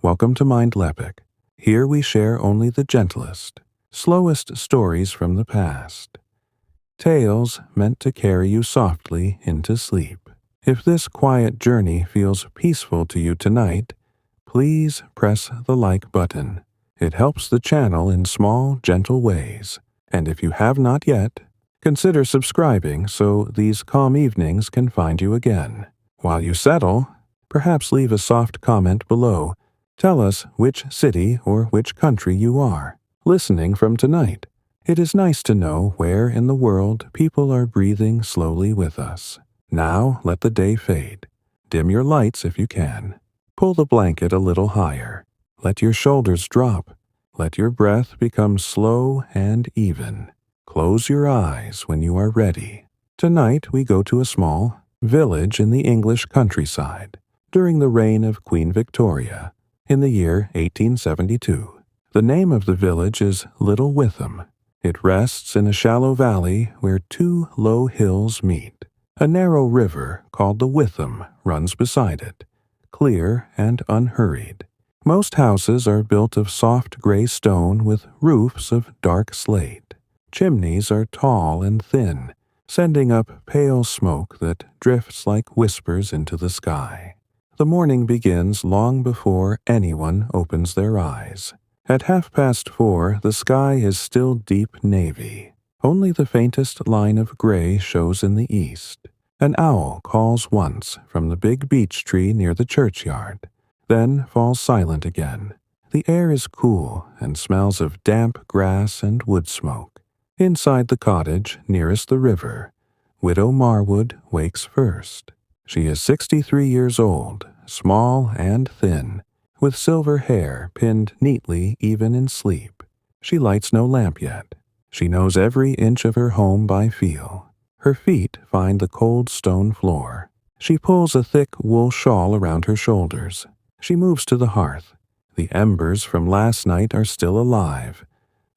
Welcome to Mindleapic. Here we share only the gentlest, slowest stories from the past. Tales meant to carry you softly into sleep. If this quiet journey feels peaceful to you tonight, please press the like button. It helps the channel in small, gentle ways. And if you have not yet, consider subscribing so these calm evenings can find you again. While you settle, perhaps leave a soft comment below. Tell us which city or which country you are listening from tonight. It is nice to know where in the world people are breathing slowly with us. Now let the day fade. Dim your lights if you can. Pull the blanket a little higher. Let your shoulders drop. Let your breath become slow and even. Close your eyes when you are ready. Tonight we go to a small village in the English countryside during the reign of Queen Victoria in the year 1872. The name of the village is Little Witham. It rests in a shallow valley where two low hills meet. A narrow river called the Witham runs beside it, clear and unhurried. Most houses are built of soft gray stone with roofs of dark slate. Chimneys are tall and thin, sending up pale smoke that drifts like whispers into the sky. The morning begins long before anyone opens their eyes. At 4:30, the sky is still deep navy. Only the faintest line of gray shows in the east. An owl calls once from the big beech tree near the churchyard, then falls silent again. The air is cool and smells of damp grass and wood smoke. Inside the cottage nearest the river, Widow Marwood wakes first. She is 63 years old, small and thin, with silver hair pinned neatly even in sleep. She lights no lamp yet. She knows every inch of her home by feel. Her feet find the cold stone floor. She pulls a thick wool shawl around her shoulders. She moves to the hearth. The embers from last night are still alive,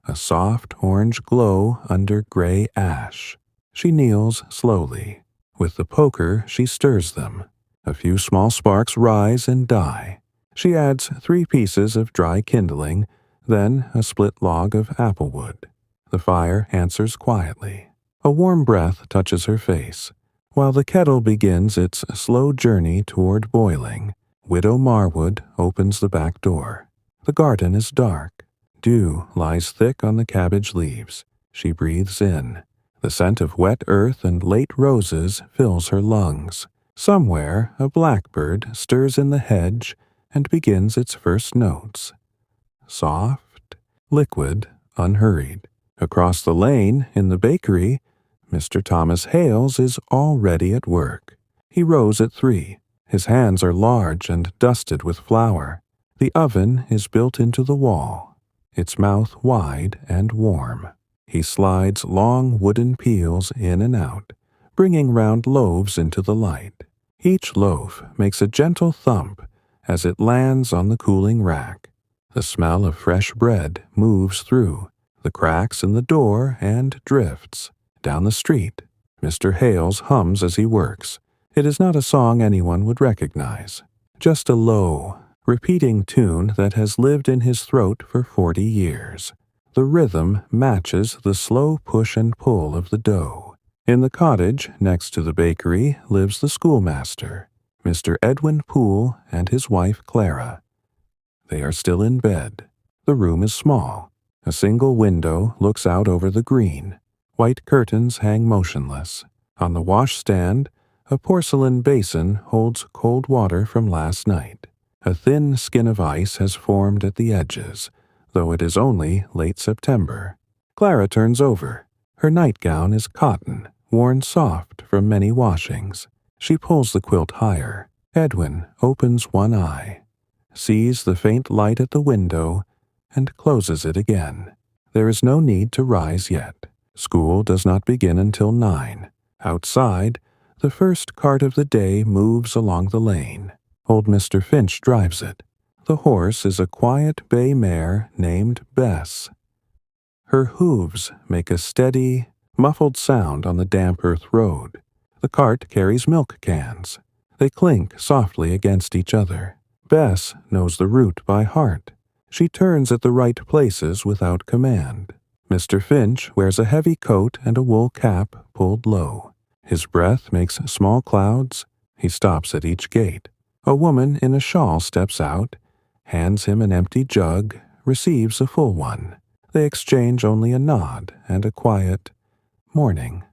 a soft orange glow under gray ash. She kneels slowly. With the poker, she stirs them. A few small sparks rise and die. She adds 3 pieces of dry kindling, then a split log of applewood. The fire answers quietly. A warm breath touches her face. While the kettle begins its slow journey toward boiling, Widow Marwood opens the back door. The garden is dark. Dew lies thick on the cabbage leaves. She breathes in. The scent of wet earth and late roses fills her lungs. Somewhere, a blackbird stirs in the hedge and begins its first notes. Soft, liquid, unhurried. Across the lane, in the bakery, Mr. Thomas Hales is already at work. He rose at 3. His hands are large and dusted with flour. The oven is built into the wall, its mouth wide and warm. He slides long wooden peels in and out, bringing round loaves into the light. Each loaf makes a gentle thump as it lands on the cooling rack. The smell of fresh bread moves through the cracks in the door and drifts down the street. Mr. Hales hums as he works. It is not a song anyone would recognize, just a low, repeating tune that has lived in his throat for 40 years. The rhythm matches the slow push and pull of the dough. In the cottage next to the bakery lives the schoolmaster, Mr. Edwin Poole, and his wife Clara. They are still in bed. The room is small. A single window looks out over the green. White curtains hang motionless. On the washstand, a porcelain basin holds cold water from last night. A thin skin of ice has formed at the edges, though it is only late September. Clara turns over. Her nightgown is cotton, worn soft from many washings. She pulls the quilt higher. Edwin opens one eye, sees the faint light at the window, and closes it again. There is no need to rise yet. School does not begin until 9. Outside, the first cart of the day moves along the lane. Old Mr. Finch drives it. The horse is a quiet bay mare named Bess. Her hooves make a steady, muffled sound on the damp earth road. The cart carries milk cans. They clink softly against each other. Bess knows the route by heart. She turns at the right places without command. Mr. Finch wears a heavy coat and a wool cap pulled low. His breath makes small clouds. He stops at each gate. A woman in a shawl steps out, hands him an empty jug, receives a full one. They exchange only a nod and a quiet morning.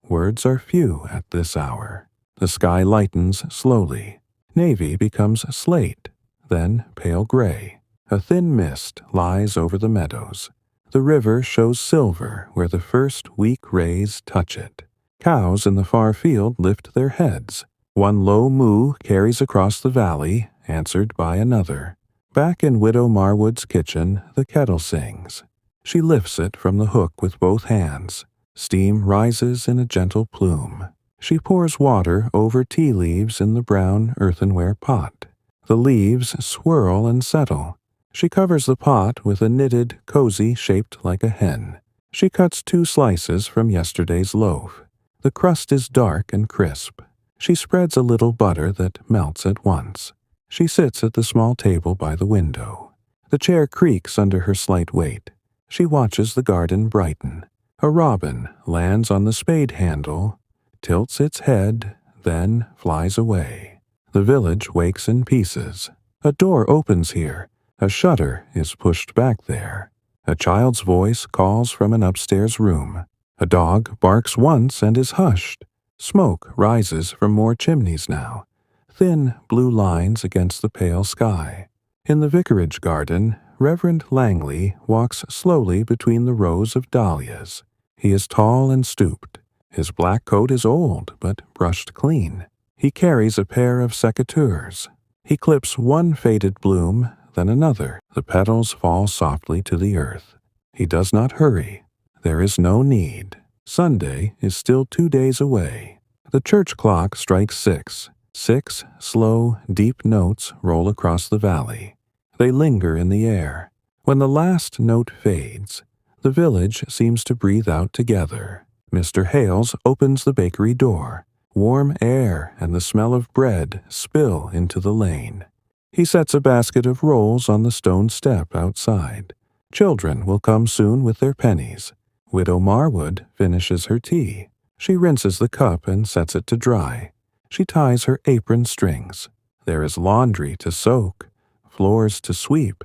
Words are few at this hour. The sky lightens slowly. Navy becomes slate, then pale gray. A thin mist lies over the meadows. The river shows silver where the first weak rays touch it. Cows in the far field lift their heads. One low moo carries across the valley, answered by another. Back in Widow Marwood's kitchen, the kettle sings. She lifts it from the hook with both hands. Steam rises in a gentle plume. She pours water over tea leaves in the brown earthenware pot. The leaves swirl and settle. She covers the pot with a knitted cozy shaped like a hen. She cuts 2 slices from yesterday's loaf. The crust is dark and crisp. She spreads a little butter that melts at once. She sits at the small table by the window. The chair creaks under her slight weight. She watches the garden brighten. A robin lands on the spade handle, tilts its head, then flies away. The village wakes in pieces. A door opens here. A shutter is pushed back there. A child's voice calls from an upstairs room. A dog barks once and is hushed. Smoke rises from more chimneys now, thin blue lines against the pale sky. In the vicarage garden, Reverend Langley walks slowly between the rows of dahlias. He is tall and stooped. His black coat is old, but brushed clean. He carries a pair of secateurs. He clips one faded bloom, then another. The petals fall softly to the earth. He does not hurry. There is no need. Sunday is still 2 days away. The church clock strikes 6. 6 slow, deep notes roll across the valley. They linger in the air. When the last note fades, the village seems to breathe out together. Mr. Hales opens the bakery door. Warm air and the smell of bread spill into the lane. He sets a basket of rolls on the stone step outside. Children will come soon with their pennies. Widow Marwood finishes her tea. She rinses the cup and sets it to dry. She ties her apron strings. There is laundry to soak, floors to sweep,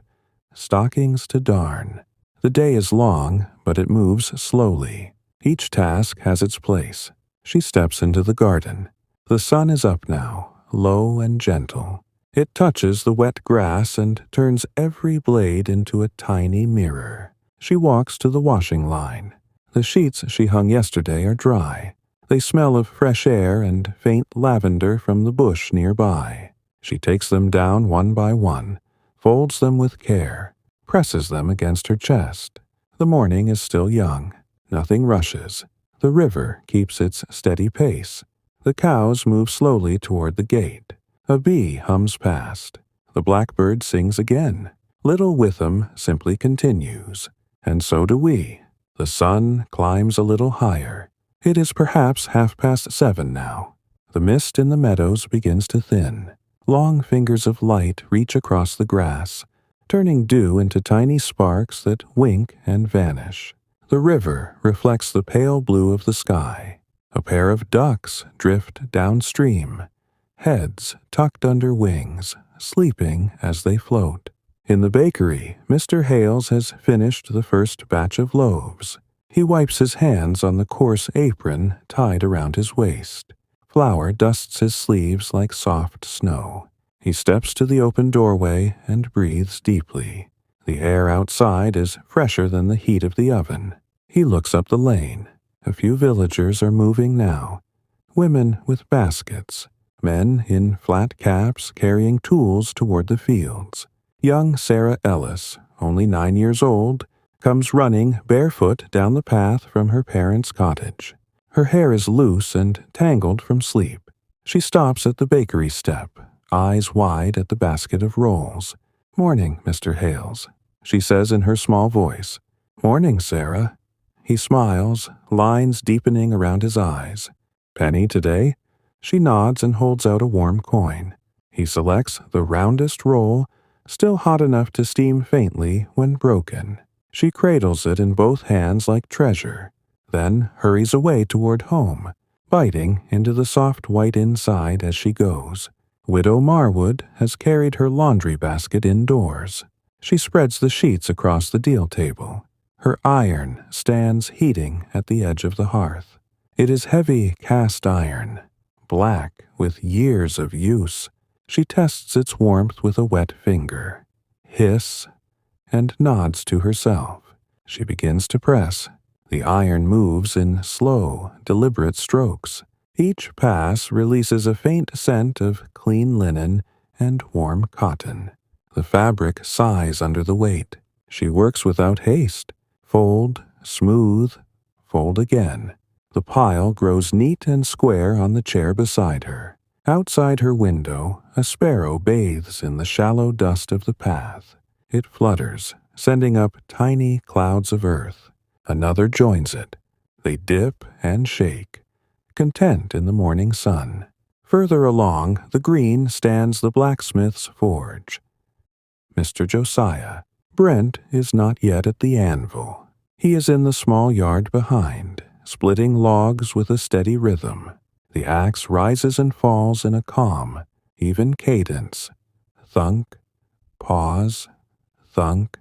stockings to darn. The day is long, but it moves slowly. Each task has its place. She steps into the garden. The sun is up now, low and gentle. It touches the wet grass and turns every blade into a tiny mirror. She walks to the washing line. The sheets she hung yesterday are dry. They smell of fresh air and faint lavender from the bush nearby. She takes them down one by one, folds them with care, presses them against her chest. The morning is still young. Nothing rushes. The river keeps its steady pace. The cows move slowly toward the gate. A bee hums past. The blackbird sings again. Little Witham simply continues. And so do we. The sun climbs a little higher. It is perhaps 7:30 now. The mist in the meadows begins to thin. Long fingers of light reach across the grass, turning dew into tiny sparks that wink and vanish. The river reflects the pale blue of the sky. A pair of ducks drift downstream, heads tucked under wings, sleeping as they float. In the bakery, Mr. Hales has finished the first batch of loaves. He wipes his hands on the coarse apron tied around his waist. Flour dusts his sleeves like soft snow. He steps to the open doorway and breathes deeply. The air outside is fresher than the heat of the oven. He looks up the lane. A few villagers are moving now. Women with baskets. Men in flat caps carrying tools toward the fields. Young Sarah Ellis, only 9 years old, comes running barefoot down the path from her parents' cottage. Her hair is loose and tangled from sleep. She stops at the bakery step, eyes wide at the basket of rolls. "Morning, Mr. Hales," she says in her small voice. "Morning, Sarah." He smiles, lines deepening around his eyes. "Penny today?" She nods and holds out a warm coin. He selects the roundest roll, still hot enough to steam faintly when broken. She cradles it in both hands like treasure, then hurries away toward home, biting into the soft white inside as she goes. Widow Marwood has carried her laundry basket indoors. She spreads the sheets across the deal table. Her iron stands heating at the edge of the hearth. It is heavy cast iron, black with years of use. She tests its warmth with a wet finger, hiss, and nods to herself. She begins to press. The iron moves in slow, deliberate strokes. Each pass releases a faint scent of clean linen and warm cotton. The fabric sighs under the weight. She works without haste. Fold, smooth, fold again. The pile grows neat and square on the chair beside her. Outside her window, a sparrow bathes in the shallow dust of the path. It flutters, sending up tiny clouds of earth. Another joins it. They dip and shake, content in the morning sun. Further along the green stands the blacksmith's forge. Mr. Josiah. Brent is not yet at the anvil. He is in the small yard behind, splitting logs with a steady rhythm. The axe rises and falls in a calm, even cadence. Thunk, pause, thunk.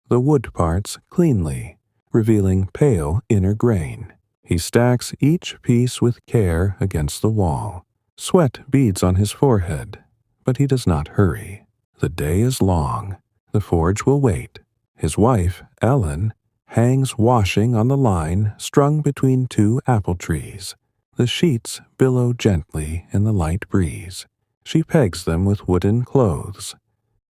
The wood parts cleanly, revealing pale inner grain. He stacks each piece with care against the wall. Sweat beads on his forehead, but he does not hurry. The day is long. The forge will wait. His wife, Ellen, hangs washing on the line strung between two apple trees. The sheets billow gently in the light breeze. She pegs them with wooden clothes.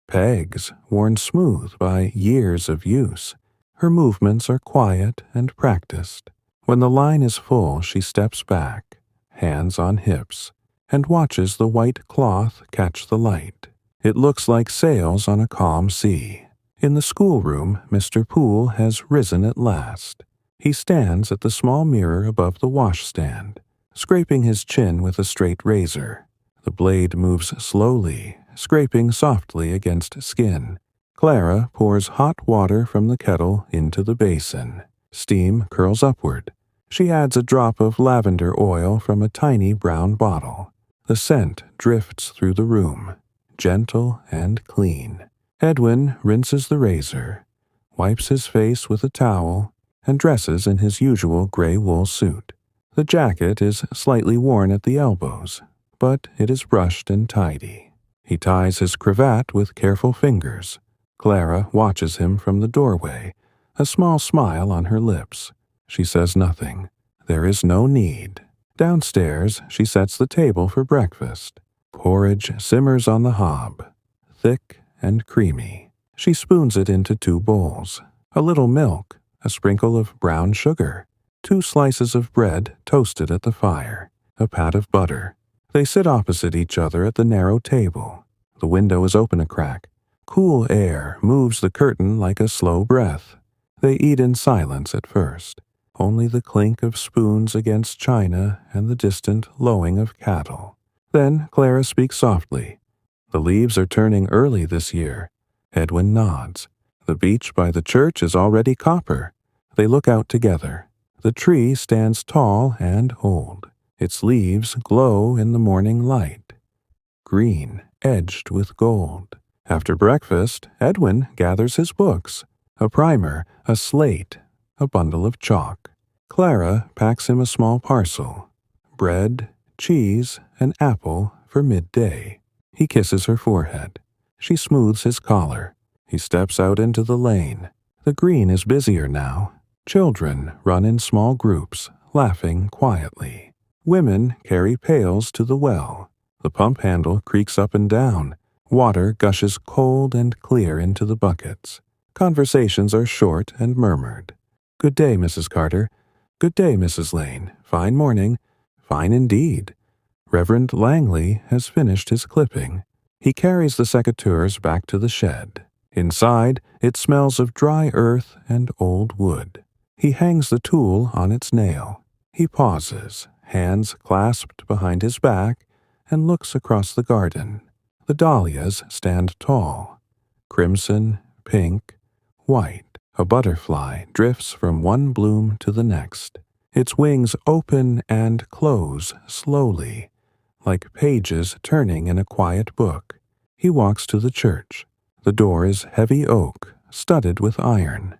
Pegs worn smooth by years of use. Her movements are quiet and practiced. When the line is full, she steps back, hands on hips, and watches the white cloth catch the light. It looks like sails on a calm sea. In the schoolroom, Mr. Poole has risen at last. He stands at the small mirror above the washstand, scraping his chin with a straight razor. The blade moves slowly, scraping softly against skin. Clara pours hot water from the kettle into the basin. Steam curls upward. She adds a drop of lavender oil from a tiny brown bottle. The scent drifts through the room, gentle and clean. Edwin rinses the razor, wipes his face with a towel, and dresses in his usual gray wool suit. The jacket is slightly worn at the elbows, but it is brushed and tidy. He ties his cravat with careful fingers. Clara watches him from the doorway, a small smile on her lips. She says nothing. There is no need. Downstairs, she sets the table for breakfast. Porridge simmers on the hob, thick and creamy. She spoons it into 2 bowls. A little milk, a sprinkle of brown sugar, 2 slices of bread toasted at the fire, a pat of butter. They sit opposite each other at the narrow table. The window is open a crack. Cool air moves the curtain like a slow breath. They eat in silence at first. Only the clink of spoons against china and the distant lowing of cattle. Then Clara speaks softly. The leaves are turning early this year. Edwin nods. The beech by the church is already copper. They look out together. The tree stands tall and old. Its leaves glow in the morning light, green, edged with gold. After breakfast, Edwin gathers his books, a primer, a slate, a bundle of chalk. Clara packs him a small parcel, bread, cheese, an apple for midday. He kisses her forehead. She smooths his collar. He steps out into the lane. The green is busier now. Children run in small groups, laughing quietly. Women carry pails to the well. The pump handle creaks up and down. Water gushes cold and clear into the buckets. Conversations are short and murmured. "Good day, Mrs. Carter." "Good day, Mrs. Lane." "Fine morning." "Fine indeed." Reverend Langley has finished his clipping. He carries the secateurs back to the shed. Inside, it smells of dry earth and old wood. He hangs the tool on its nail. He pauses, hands clasped behind his back, and looks across the garden. The dahlias stand tall, crimson, pink, white. A butterfly drifts from one bloom to the next. Its wings open and close slowly, like pages turning in a quiet book. He walks to the church. The door is heavy oak, studded with iron.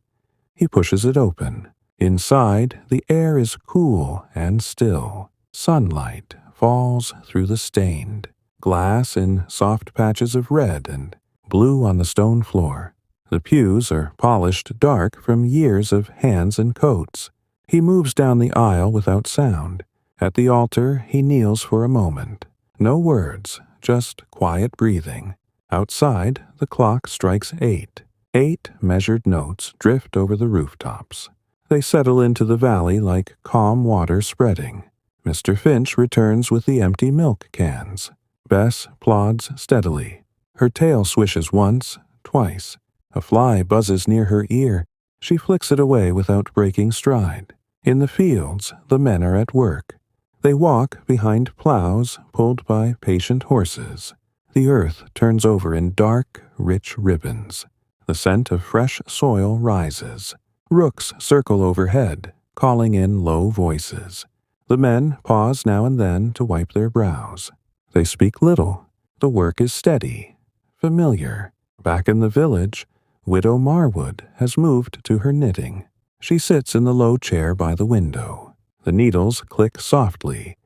He pushes it open. Inside, the air is cool and still. Sunlight falls through the stained glass in soft patches of red and blue on the stone floor. The pews are polished dark from years of hands and coats. He moves down the aisle without sound. At the altar, he kneels for a moment. No words, just quiet breathing. Outside, the clock strikes 8. 8 measured notes drift over the rooftops. They settle into the valley like calm water spreading. Mr. Finch returns with the empty milk cans. Bess plods steadily. Her tail swishes once, twice. A fly buzzes near her ear. She flicks it away without breaking stride. In the fields, the men are at work. They walk behind plows pulled by patient horses. The earth turns over in dark, rich ribbons. The scent of fresh soil rises. Rooks circle overhead, calling in low voices. The men pause now and then to wipe their brows. They speak little. The work is steady, familiar. Back in the village, Widow Marwood has moved to her knitting. She sits in the low chair by the window. The needles click softly.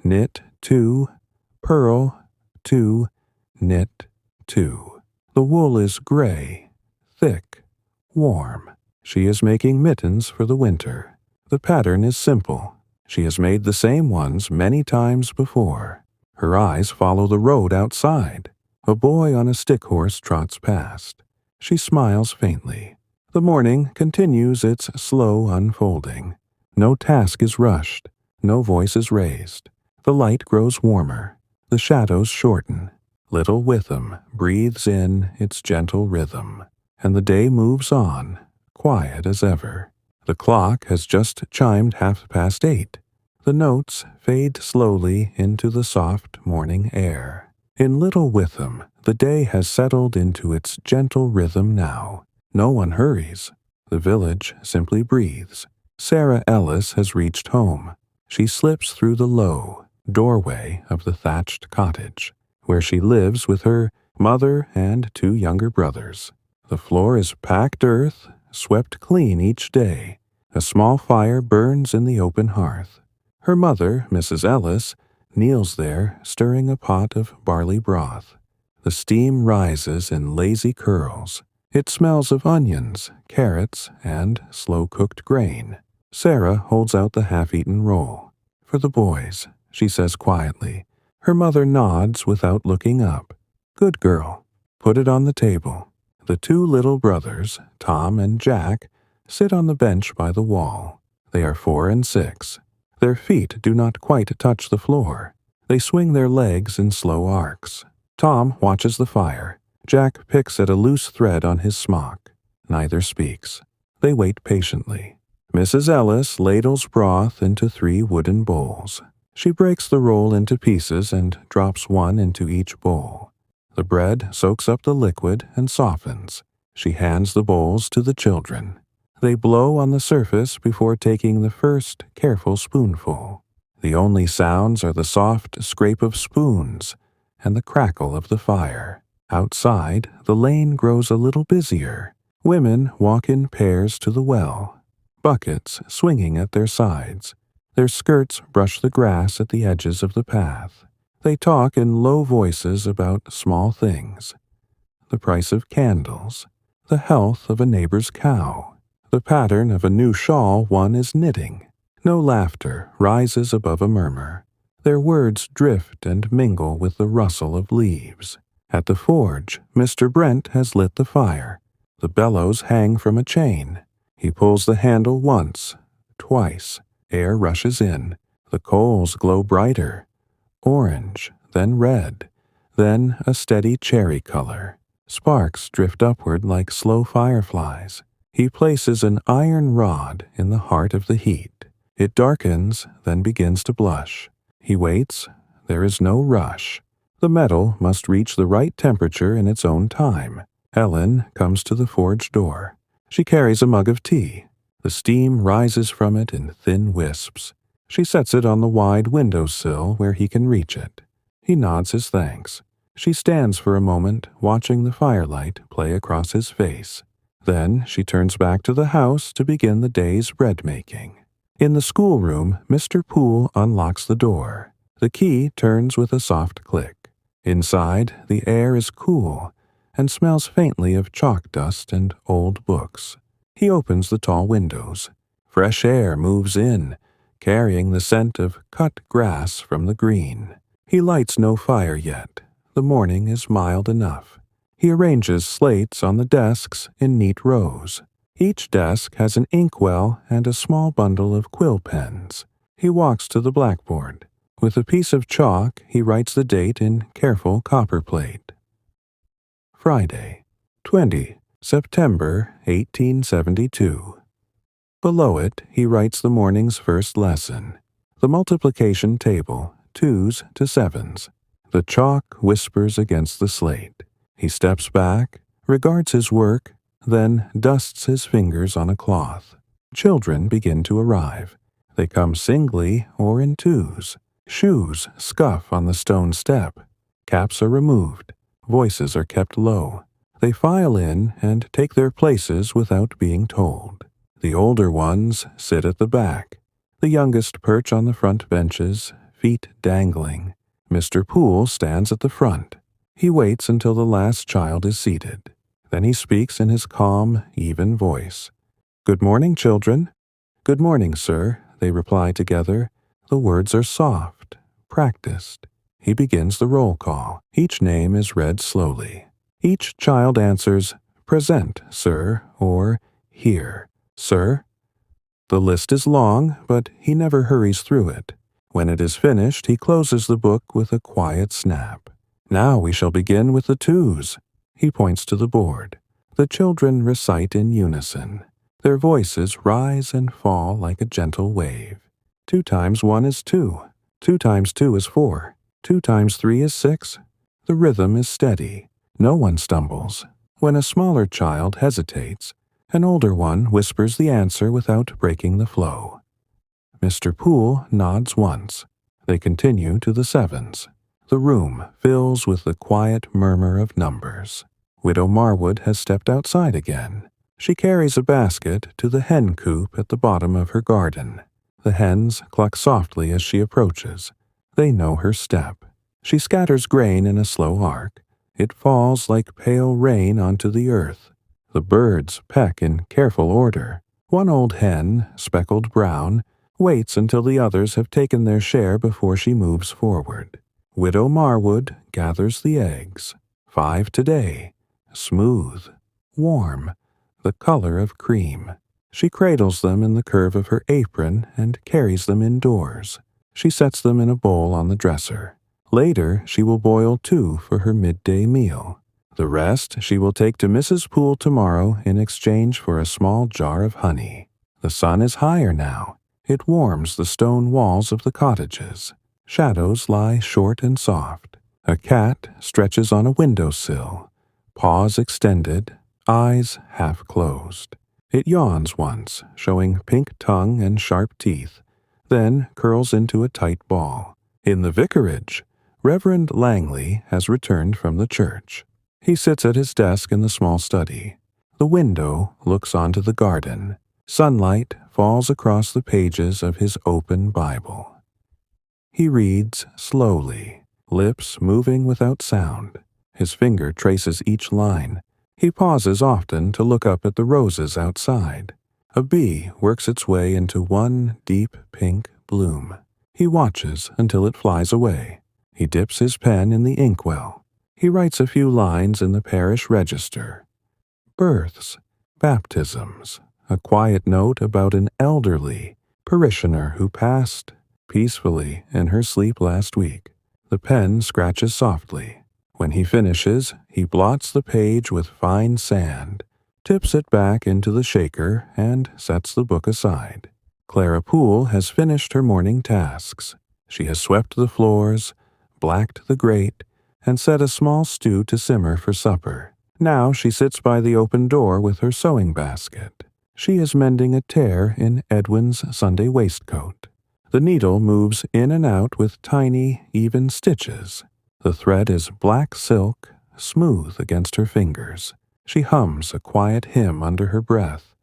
Knit 2, purl 2, knit 2. The wool is gray, thick, warm. She is making mittens for the winter. The pattern is simple. She has made the same ones many times before. Her eyes follow the road outside. A boy on a stick horse trots past. She smiles faintly. The morning continues its slow unfolding. No task is rushed. No voice is raised. The light grows warmer. The shadows shorten. Little Witham breathes in its gentle rhythm. And the day moves on, quiet as ever. The clock has just chimed 8:30. The notes fade slowly into the soft morning air. In Little Witham, the day has settled into its gentle rhythm now. No one hurries. The village simply breathes. Sarah Ellis has reached home. She slips through the low doorway of the thatched cottage, where she lives with her mother and 2 younger brothers. The floor is packed earth, swept clean each day. A small fire burns in the open hearth. Her mother, Mrs. Ellis, kneels there, stirring a pot of barley broth. The steam rises in lazy curls. It smells of onions, carrots, and slow-cooked grain. Sarah holds out the half-eaten roll. "For the boys," she says quietly. Her mother nods without looking up. "Good girl." Put it on the table. The 2 little brothers, Tom and Jack, sit on the bench by the wall. They are 4 and 6. Their feet do not quite touch the floor. They swing their legs in slow arcs. Tom watches the fire. Jack picks at a loose thread on his smock. Neither speaks. They wait patiently. Mrs. Ellis ladles broth into 3 wooden bowls. She breaks the roll into pieces and drops one into each bowl. The bread soaks up the liquid and softens. She hands the bowls to the children. They blow on the surface before taking the first careful spoonful. The only sounds are the soft scrape of spoons and the crackle of the fire. Outside, the lane grows a little busier. Women walk in pairs to the well, buckets swinging at their sides. Their skirts brush the grass at the edges of the path. They talk in low voices about small things. The price of candles, the health of a neighbor's cow, the pattern of a new shawl one is knitting. No laughter rises above a murmur. Their words drift and mingle with the rustle of leaves. At the forge, Mr. Brent has lit the fire. The bellows hang from a chain. He pulls the handle once, twice. Air rushes in. The coals glow brighter. Orange, then red, then a steady cherry color. Sparks drift upward like slow fireflies. He places an iron rod in the heart of the heat. It darkens, then begins to blush. He waits. There is no rush. The metal must reach the right temperature in its own time. Helen comes to the forge door. She carries a mug of tea. The steam rises from it in thin wisps. She sets it on the wide windowsill where he can reach it. He nods his thanks. She stands for a moment, watching the firelight play across his face. Then she turns back to the house to begin the day's bread-making. In the schoolroom, Mr. Poole unlocks the door. The key turns with a soft click. Inside, the air is cool and smells faintly of chalk dust and old books. He opens the tall windows. Fresh air moves in, carrying the scent of cut grass from the green. He lights no fire yet. The morning is mild enough. He arranges slates on the desks in neat rows. Each desk has an inkwell and a small bundle of quill pens. He walks to the blackboard. With a piece of chalk, he writes the date in careful copperplate. Friday, 20 September 1872. Below it, he writes the morning's first lesson. The multiplication table, 2s to 7s. The chalk whispers against the slate. He steps back, regards his work, then dusts his fingers on a cloth. Children begin to arrive. They come singly or in twos. Shoes scuff on the stone step. Caps are removed. Voices are kept low. They file in and take their places without being told. The older ones sit at the back. The youngest perch on the front benches, feet dangling. Mr. Poole stands at the front. He waits until the last child is seated. Then he speaks in his calm, even voice. "Good morning, children." "Good morning, sir," they reply together. The words are soft, practiced. He begins the roll call. Each name is read slowly. Each child answers, "Present, sir," or "Here, sir." The list is long, but he never hurries through it. When it is finished, he closes the book with a quiet snap. "Now we shall begin with the 2s. He points to the board. The children recite in unison. Their voices rise and fall like a gentle wave. 2 times 1 is 2. 2 times 2 is 4. 2 times 3 is 6. The rhythm is steady. No one stumbles. When a smaller child hesitates, an older one whispers the answer without breaking the flow. Mr. Poole nods once. They continue to the 7s. The room fills with the quiet murmur of numbers. Widow Marwood has stepped outside again. She carries a basket to the hen coop at the bottom of her garden. The hens cluck softly as she approaches. They know her step. She scatters grain in a slow arc. It falls like pale rain onto the earth. The birds peck in careful order. One old hen, speckled brown, waits until the others have taken their share before she moves forward. Widow Marwood gathers the eggs. 5 today. Smooth, warm, the color of cream. She cradles them in the curve of her apron and carries them indoors. She sets them in a bowl on the dresser. Later, she will boil 2 for her midday meal. The rest she will take to Mrs. Poole tomorrow in exchange for a small jar of honey. The sun is higher now. It warms the stone walls of the cottages. Shadows lie short and soft. A cat stretches on a windowsill, paws extended, eyes half closed. It yawns once, showing pink tongue and sharp teeth, then curls into a tight ball. In the vicarage, Reverend Langley has returned from the church. He sits at his desk in the small study. The window looks onto the garden. Sunlight falls across the pages of his open Bible. He reads slowly, lips moving without sound. His finger traces each line. He pauses often to look up at the roses outside. A bee works its way into one deep pink bloom. He watches until it flies away. He dips his pen in the inkwell. He writes a few lines in the parish register. Births, baptisms, a quiet note about an elderly parishioner who passed peacefully in her sleep last week. The pen scratches softly. When he finishes, he blots the page with fine sand, tips it back into the shaker, and sets the book aside. Clara Poole has finished her morning tasks. She has swept the floors, blacked the grate, and set a small stew to simmer for supper. Now she sits by the open door with her sewing basket. She is mending a tear in Edwin's Sunday waistcoat. The needle moves in and out with tiny, even stitches. The thread is black silk, smooth against her fingers. She hums a quiet hymn under her breath.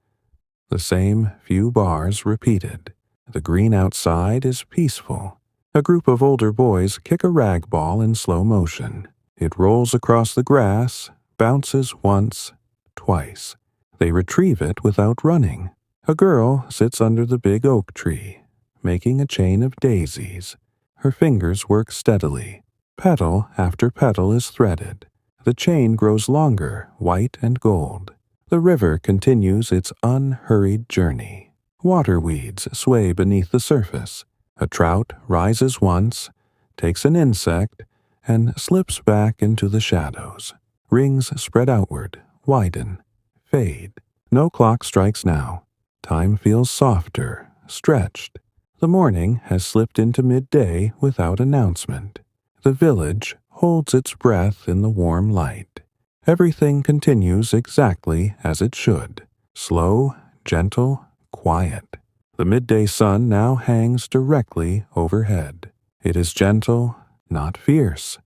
The same few bars repeated. The green outside is peaceful. A group of older boys kick a rag ball in slow motion. It rolls across the grass, bounces once, twice. They retrieve it without running. A girl sits under the big oak tree, making a chain of daisies. Her fingers work steadily. Petal after petal is threaded. The chain grows longer, white and gold. The river continues its unhurried journey. Water weeds sway beneath the surface. A trout rises once, takes an insect, and slips back into the shadows. Rings spread outward, widen, fade. No clock strikes now. Time feels softer, stretched. The morning has slipped into midday without announcement. The village holds its breath in the warm light. Everything continues exactly as it should. Slow, gentle, quiet. The midday sun now hangs directly overhead. It is gentle, not fierce,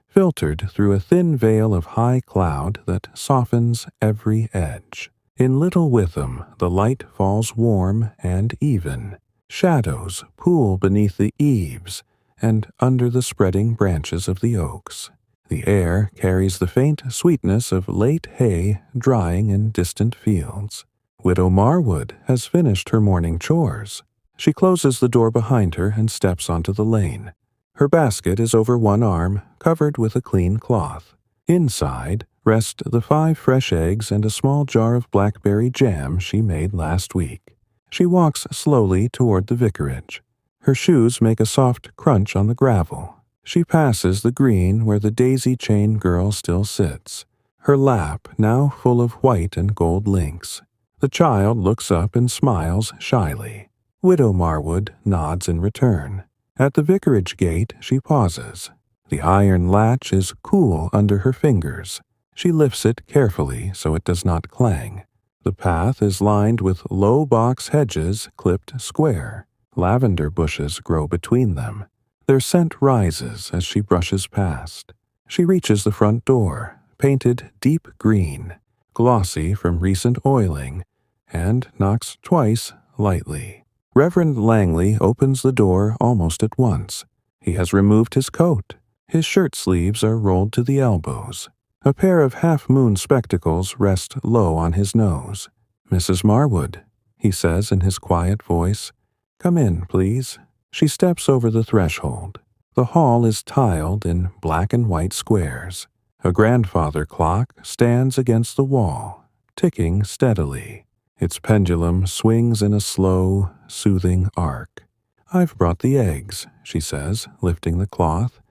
filtered through a thin veil of high cloud that softens every edge. In Little Witham, the light falls warm and even. Shadows pool beneath the eaves and under the spreading branches of the oaks. The air carries the faint sweetness of late hay drying in distant fields. Widow Marwood has finished her morning chores. She closes the door behind her and steps onto the lane. Her basket is over one arm, covered with a clean cloth. Inside rest the 5 fresh eggs and a small jar of blackberry jam she made last week. She walks slowly toward the vicarage. Her shoes make a soft crunch on the gravel. She passes the green where the daisy-chain girl still sits, her lap now full of white and gold links. The child looks up and smiles shyly. Widow Marwood nods in return. At the vicarage gate she pauses. The iron latch is cool under her fingers. She lifts it carefully so it does not clang. The path is lined with low box hedges clipped square. Lavender bushes grow between them. Their scent rises as she brushes past. She reaches the front door, painted deep green, glossy from recent oiling, and knocks twice lightly. Reverend Langley opens the door almost at once. He has removed his coat. His shirt sleeves are rolled to the elbows. A pair of half-moon spectacles rest low on his nose. "Mrs. Marwood," he says in his quiet voice. "Come in, please." She steps over the threshold. The hall is tiled in black and white squares. A grandfather clock stands against the wall, ticking steadily. Its pendulum swings in a slow, soothing arc. "I've brought the eggs," she says, lifting the cloth,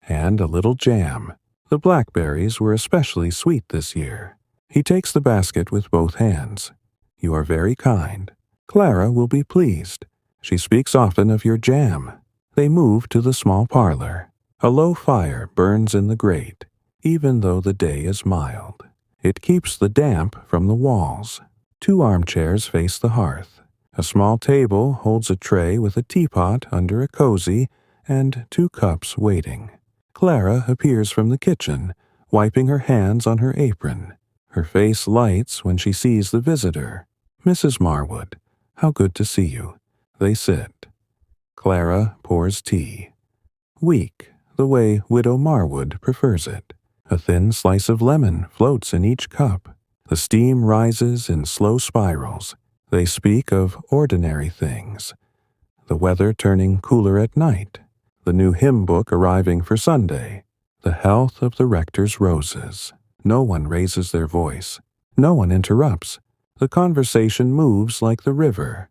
"and a little jam. The blackberries were especially sweet this year." He takes the basket with both hands. "You are very kind. Clara will be pleased. She speaks often of your jam." They move to the small parlor. A low fire burns in the grate, even though the day is mild. It keeps the damp from the walls. 2 armchairs face the hearth. A small table holds a tray with a teapot under a cozy and 2 cups waiting. Clara appears from the kitchen, wiping her hands on her apron. Her face lights when she sees the visitor. "Mrs. Marwood, how good to see you." They sit. Clara pours tea. Weak, the way Widow Marwood prefers it. A thin slice of lemon floats in each cup. The steam rises in slow spirals. They speak of ordinary things. The weather turning cooler at night. The new hymn book arriving for Sunday. The health of the rector's roses. No one raises their voice. No one interrupts. The conversation moves like the river.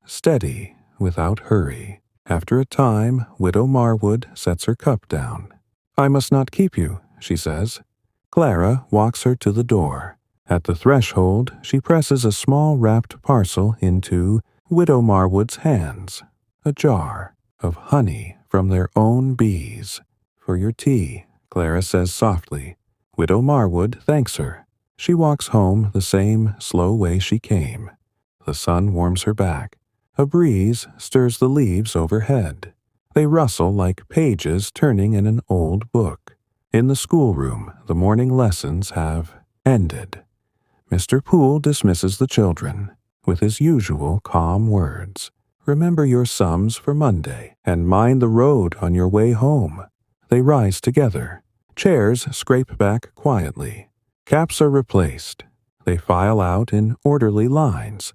Steady, without hurry. After a time, Widow Marwood sets her cup down. "I must not keep you," she says. Clara walks her to the door. At the threshold, she presses a small wrapped parcel into Widow Marwood's hands. "A jar of honey from their own bees. For your tea, Clara says softly. Widow Marwood thanks her. She walks home the same slow way she came. The sun warms her back. A breeze stirs the leaves overhead. They rustle like pages turning in an old book. In the schoolroom, the morning lessons have ended. Mr. Poole dismisses the children with his usual calm words. Remember your sums for Monday, and mind the road on your way home. They rise together. Chairs scrape back quietly. Caps are replaced. They file out in orderly lines.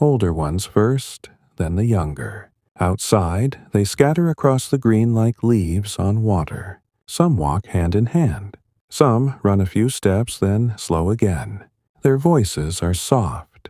Older ones first, then the younger. Outside, they scatter across the green like leaves on water. Some walk hand in hand. Some run a few steps, then slow again. Their voices are soft,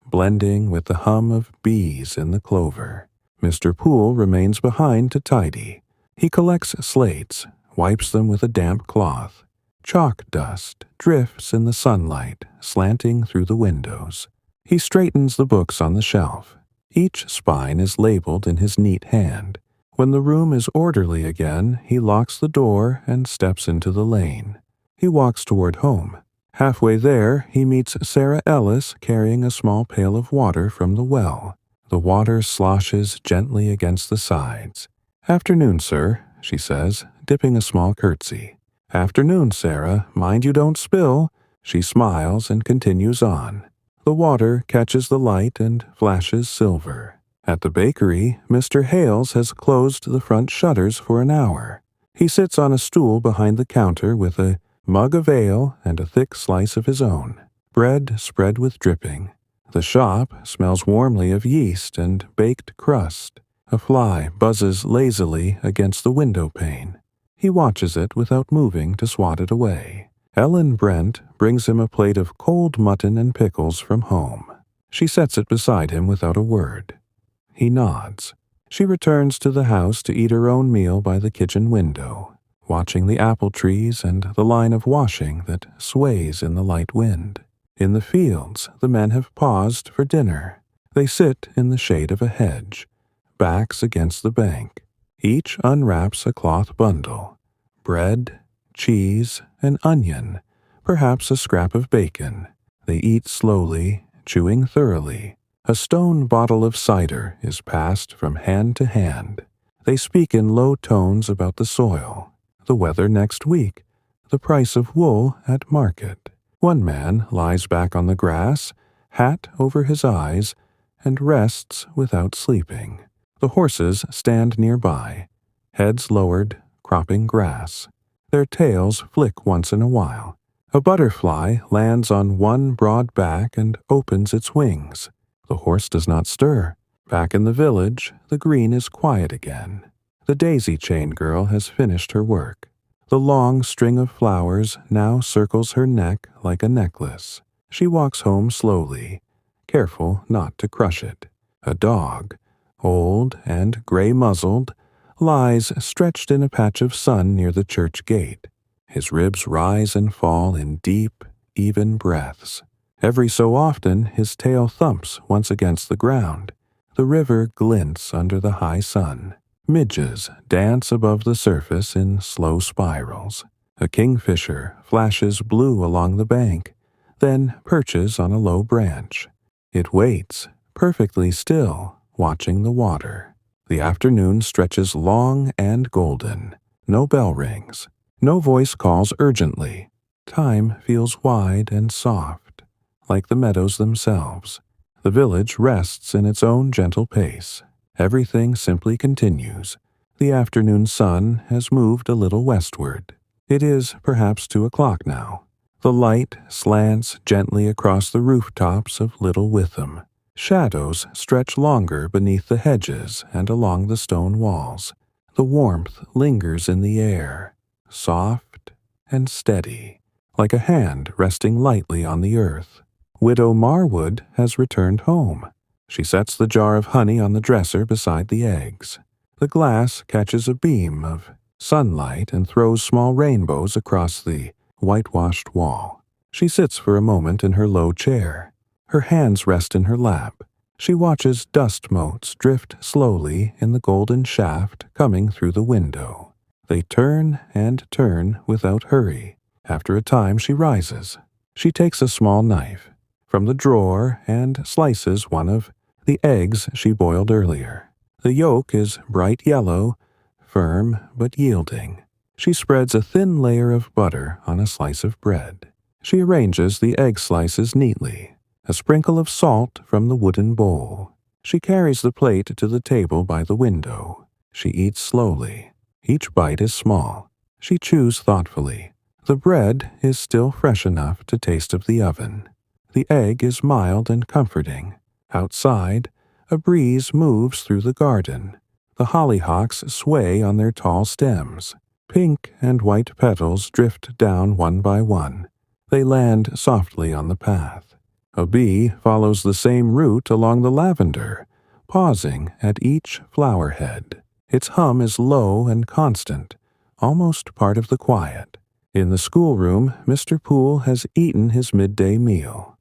blending with the hum of bees in the clover. Mr. Poole remains behind to tidy. He collects slates, wipes them with a damp cloth. Chalk dust drifts in the sunlight, slanting through the windows. He straightens the books on the shelf. Each spine is labeled in his neat hand. When the room is orderly again, he locks the door and steps into the lane. He walks toward home. Halfway there, he meets Sarah Ellis carrying a small pail of water from the well. The water sloshes gently against the sides. Afternoon, sir, she says, dipping a small curtsy. Afternoon, Sarah. Mind you don't spill. She smiles and continues on. The water catches the light and flashes silver. At the bakery, Mr. Hales has closed the front shutters for an hour. He sits on a stool behind the counter with a mug of ale and a thick slice of his own. Bread spread with dripping. The shop smells warmly of yeast and baked crust. A fly buzzes lazily against the window pane. He watches it without moving to swat it away. Ellen Brent brings him a plate of cold mutton and pickles from home. She sets it beside him without a word. He nods. She returns to the house to eat her own meal by the kitchen window, watching the apple trees and the line of washing that sways in the light wind. In the fields, the men have paused for dinner. They sit in the shade of a hedge, backs against the bank. Each unwraps a cloth bundle. Bread, cheese, an onion, perhaps a scrap of bacon. They eat slowly, chewing thoroughly. A stone bottle of cider is passed from hand to hand. They speak in low tones about the soil, the weather next week, the price of wool at market. One man lies back on the grass, hat over his eyes, and rests without sleeping. The horses stand nearby, heads lowered, cropping grass. Their tails flick once in a while. A butterfly lands on one broad back and opens its wings. The horse does not stir. Back in the village, the green is quiet again. The daisy chain girl has finished her work. The long string of flowers now circles her neck like a necklace. She walks home slowly, careful not to crush it. A dog, old and gray-muzzled, lies stretched in a patch of sun near the church gate. His ribs rise and fall in deep, even breaths. Every so often his tail thumps once against the ground. The river glints under the high sun. Midges dance above the surface in slow spirals. A kingfisher flashes blue along the bank, then perches on a low branch. It waits, perfectly still, watching the water. The afternoon stretches long and golden. No bell rings. No voice calls urgently. Time feels wide and soft, like the meadows themselves. The village rests in its own gentle pace. Everything simply continues. The afternoon sun has moved a little westward. It is perhaps 2 o'clock now. The light slants gently across the rooftops of Little Witham. Shadows stretch longer beneath the hedges and along the stone walls. The warmth lingers in the air, soft and steady, like a hand resting lightly on the earth. Widow Marwood has returned home. She sets the jar of honey on the dresser beside the eggs. The glass catches a beam of sunlight and throws small rainbows across the whitewashed wall. She sits for a moment in her low chair. Her hands rest in her lap. She watches dust motes drift slowly in the golden shaft coming through the window. They turn and turn without hurry. After a time she rises. She takes a small knife from the drawer and slices one of the eggs she boiled earlier. The yolk is bright yellow, firm but yielding. She spreads a thin layer of butter on a slice of bread. She arranges the egg slices neatly, a sprinkle of salt from the wooden bowl. She carries the plate to the table by the window. She eats slowly. Each bite is small. She chews thoughtfully. The bread is still fresh enough to taste of the oven. The egg is mild and comforting. Outside, a breeze moves through the garden. The hollyhocks sway on their tall stems. Pink and white petals drift down one by one. They land softly on the path. A bee follows the same route along the lavender, pausing at each flower head. Its hum is low and constant, almost part of the quiet. In the schoolroom, Mr. Poole has eaten his midday meal.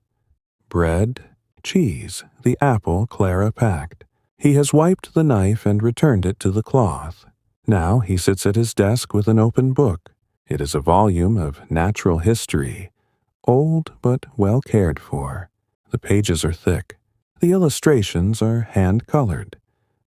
Bread, cheese, the apple Clara packed. He has wiped the knife and returned it to the cloth. Now he sits at his desk with an open book. It is a volume of natural history, old but well cared for. The pages are thick. The illustrations are hand-colored.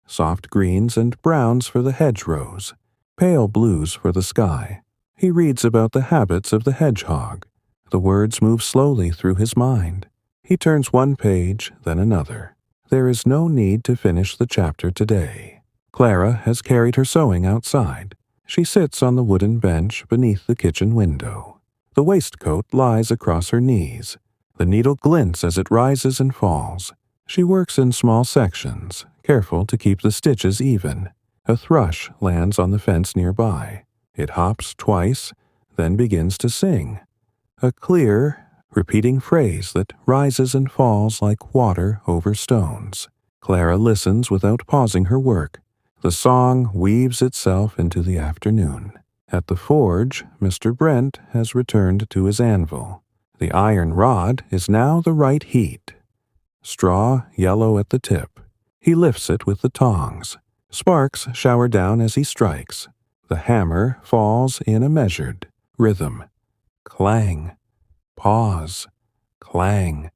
Soft greens and browns for the hedgerows, pale blues for the sky. He reads about the habits of the hedgehog. The words move slowly through his mind. He turns one page, then another. There is no need to finish the chapter today. Clara has carried her sewing outside. She sits on the wooden bench beneath the kitchen window. The waistcoat lies across her knees. The needle glints as it rises and falls. She works in small sections, careful to keep the stitches even. A thrush lands on the fence nearby. It hops twice, then begins to sing. A clear, repeating phrase that rises and falls like water over stones. Clara listens without pausing her work. The song weaves itself into the afternoon. At the forge, Mr. Brent has returned to his anvil. The iron rod is now the right heat. Straw yellow at the tip. He lifts it with the tongs. Sparks shower down as he strikes. The hammer falls in a measured rhythm. Clang. Pause. Clang.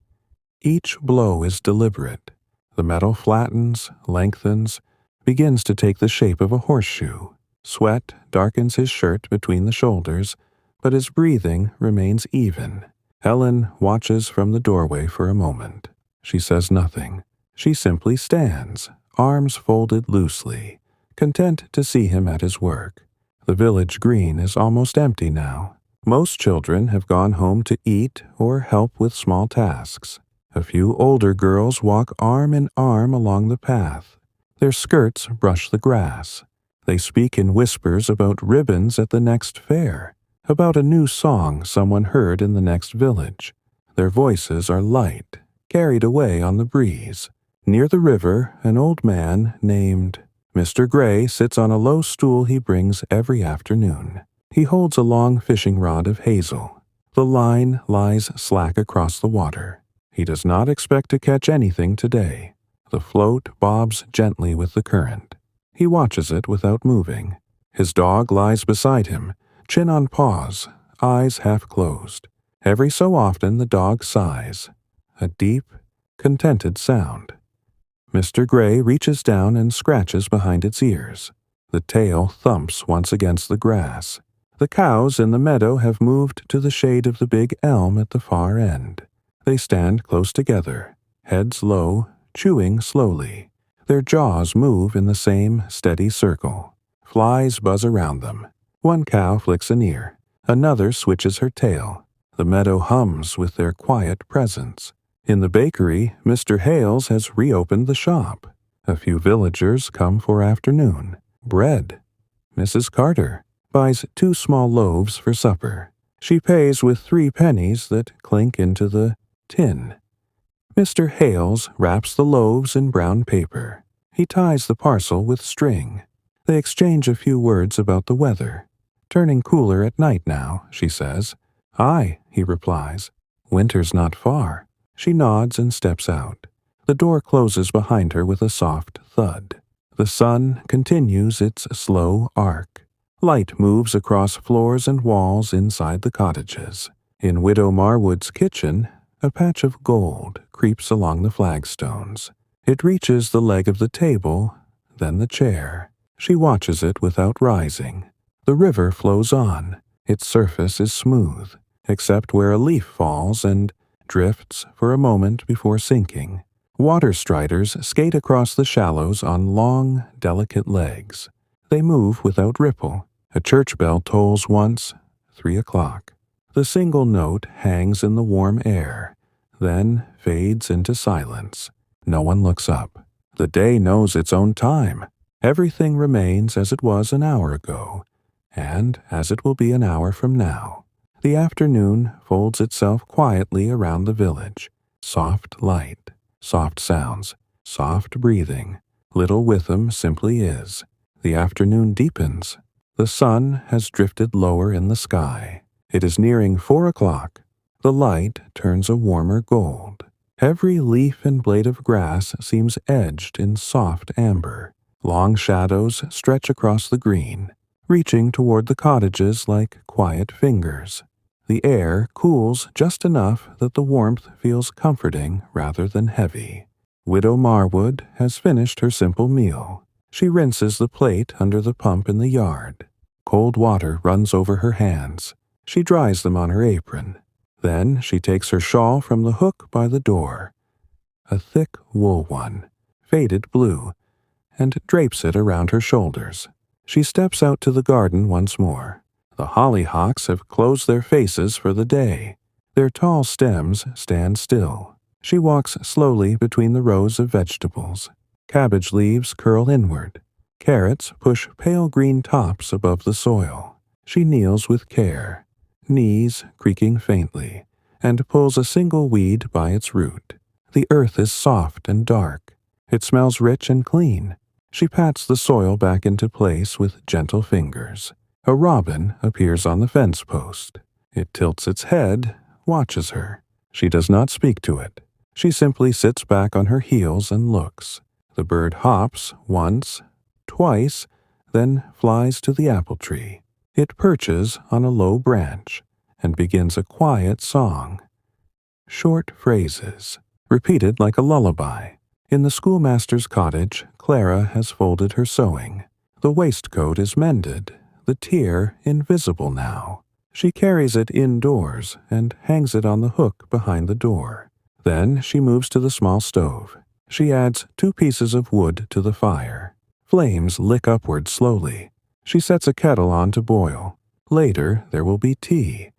Each blow is deliberate. The metal flattens, lengthens, begins to take the shape of a horseshoe. Sweat darkens his shirt between the shoulders, but his breathing remains even. Helen watches from the doorway for a moment. She says nothing. She simply stands, arms folded loosely, content to see him at his work. The village green is almost empty now. Most children have gone home to eat or help with small tasks. A few older girls walk arm in arm along the path. Their skirts brush the grass. They speak in whispers about ribbons at the next fair, about a new song someone heard in the next village. Their voices are light, carried away on the breeze. Near the river, an old man named Mr. Gray sits on a low stool he brings every afternoon. He holds a long fishing rod of hazel. The line lies slack across the water. He does not expect to catch anything today. The float bobs gently with the current. He watches it without moving. His dog lies beside him, chin on paws, eyes half closed. Every so often the dog sighs, a deep, contented sound. Mr. Gray reaches down and scratches behind its ears. The tail thumps once against the grass. The cows in the meadow have moved to the shade of the big elm at the far end. They stand close together, heads low, chewing slowly. Their jaws move in the same steady circle. Flies buzz around them. One cow flicks an ear. Another switches her tail. The meadow hums with their quiet presence. In the bakery, Mr. Hales has reopened the shop. A few villagers come for afternoon. Bread. Mrs. Carter buys 2 small loaves for supper. She pays with 3 pennies that clink into the tin. Mr. Hales wraps the loaves in brown paper. He ties the parcel with string. They exchange a few words about the weather. Turning cooler at night now, she says. Aye, he replies. Winter's not far. She nods and steps out. The door closes behind her with a soft thud. The sun continues its slow arc. Light moves across floors and walls inside the cottages. In Widow Marwood's kitchen, a patch of gold creeps along the flagstones. It reaches the leg of the table, then the chair. She watches it without rising. The river flows on. Its surface is smooth, except where a leaf falls and drifts for a moment before sinking. Water striders skate across the shallows on long, delicate legs. They move without ripple. A church bell tolls once, 3 o'clock. The single note hangs in the warm air, then fades into silence. No one looks up. The day knows its own time. Everything remains as it was an hour ago, and as it will be an hour from now. The afternoon folds itself quietly around the village. Soft light, soft sounds, soft breathing. Little Witham simply is. The afternoon deepens. The sun has drifted lower in the sky. It is nearing 4 o'clock. The light turns a warmer gold. Every leaf and blade of grass seems edged in soft amber. Long shadows stretch across the green, reaching toward the cottages like quiet fingers. The air cools just enough that the warmth feels comforting rather than heavy. Widow Marwood has finished her simple meal. She rinses the plate under the pump in the yard. Cold water runs over her hands. She dries them on her apron. Then she takes her shawl from the hook by the door, a thick wool one, faded blue, and drapes it around her shoulders. She steps out to the garden once more. The hollyhocks have closed their faces for the day. Their tall stems stand still. She walks slowly between the rows of vegetables. Cabbage leaves curl inward. Carrots push pale green tops above the soil. She kneels with care, knees creaking faintly, and pulls a single weed by its root. The earth is soft and dark. It smells rich and clean. She pats the soil back into place with gentle fingers. A robin appears on the fence post. It tilts its head, watches her. She does not speak to it. She simply sits back on her heels and looks. The bird hops once, twice, then flies to the apple tree. It perches on a low branch and begins a quiet song. Short phrases, repeated like a lullaby. In the schoolmaster's cottage, Clara has folded her sewing. The waistcoat is mended, the tear invisible now. She carries it indoors and hangs it on the hook behind the door. Then she moves to the small stove. She adds 2 pieces of wood to the fire. Flames lick upward slowly. She sets a kettle on to boil. Later there will be tea,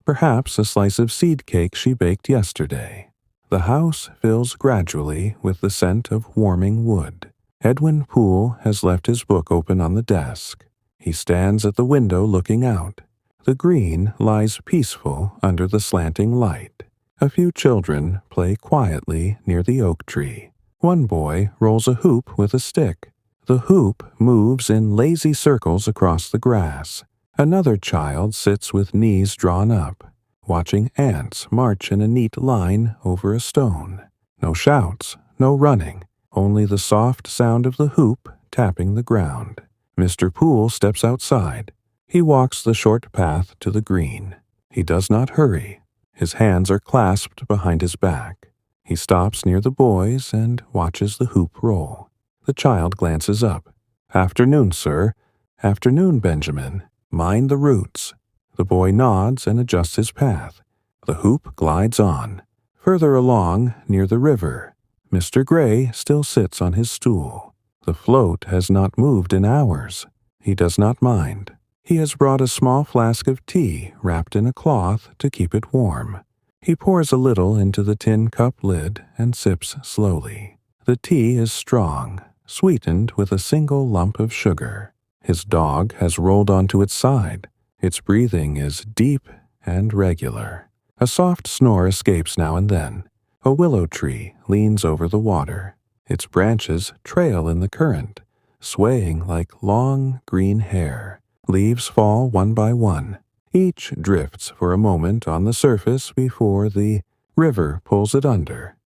perhaps a slice of seed cake she baked yesterday. The house fills gradually with the scent of warming wood. Edwin Poole has left his book open on the desk. He stands at the window looking out. The green lies peaceful under the slanting light. A few children play quietly near the oak tree. One boy rolls a hoop with a stick. The hoop moves in lazy circles across the grass. Another child sits with knees drawn up, watching ants march in a neat line over a stone. No shouts, no running, only the soft sound of the hoop tapping the ground. Mr. Poole steps outside. He walks the short path to the green. He does not hurry. His hands are clasped behind his back. He stops near the boys and watches the hoop roll. The child glances up. "Afternoon, sir." "Afternoon, Benjamin. Mind the roots." The boy nods and adjusts his path. The hoop glides on. Further along, near the river, Mr. Gray still sits on his stool. The float has not moved in hours. He does not mind. He has brought a small flask of tea wrapped in a cloth to keep it warm. He pours a little into the tin cup lid and sips slowly. The tea is strong, sweetened with a single lump of sugar. His dog has rolled onto its side. Its breathing is deep and regular. A soft snore escapes now and then. A willow tree leans over the water. Its branches trail in the current, swaying like long green hair. Leaves fall one by one. Each drifts for a moment on the surface before the river pulls it under.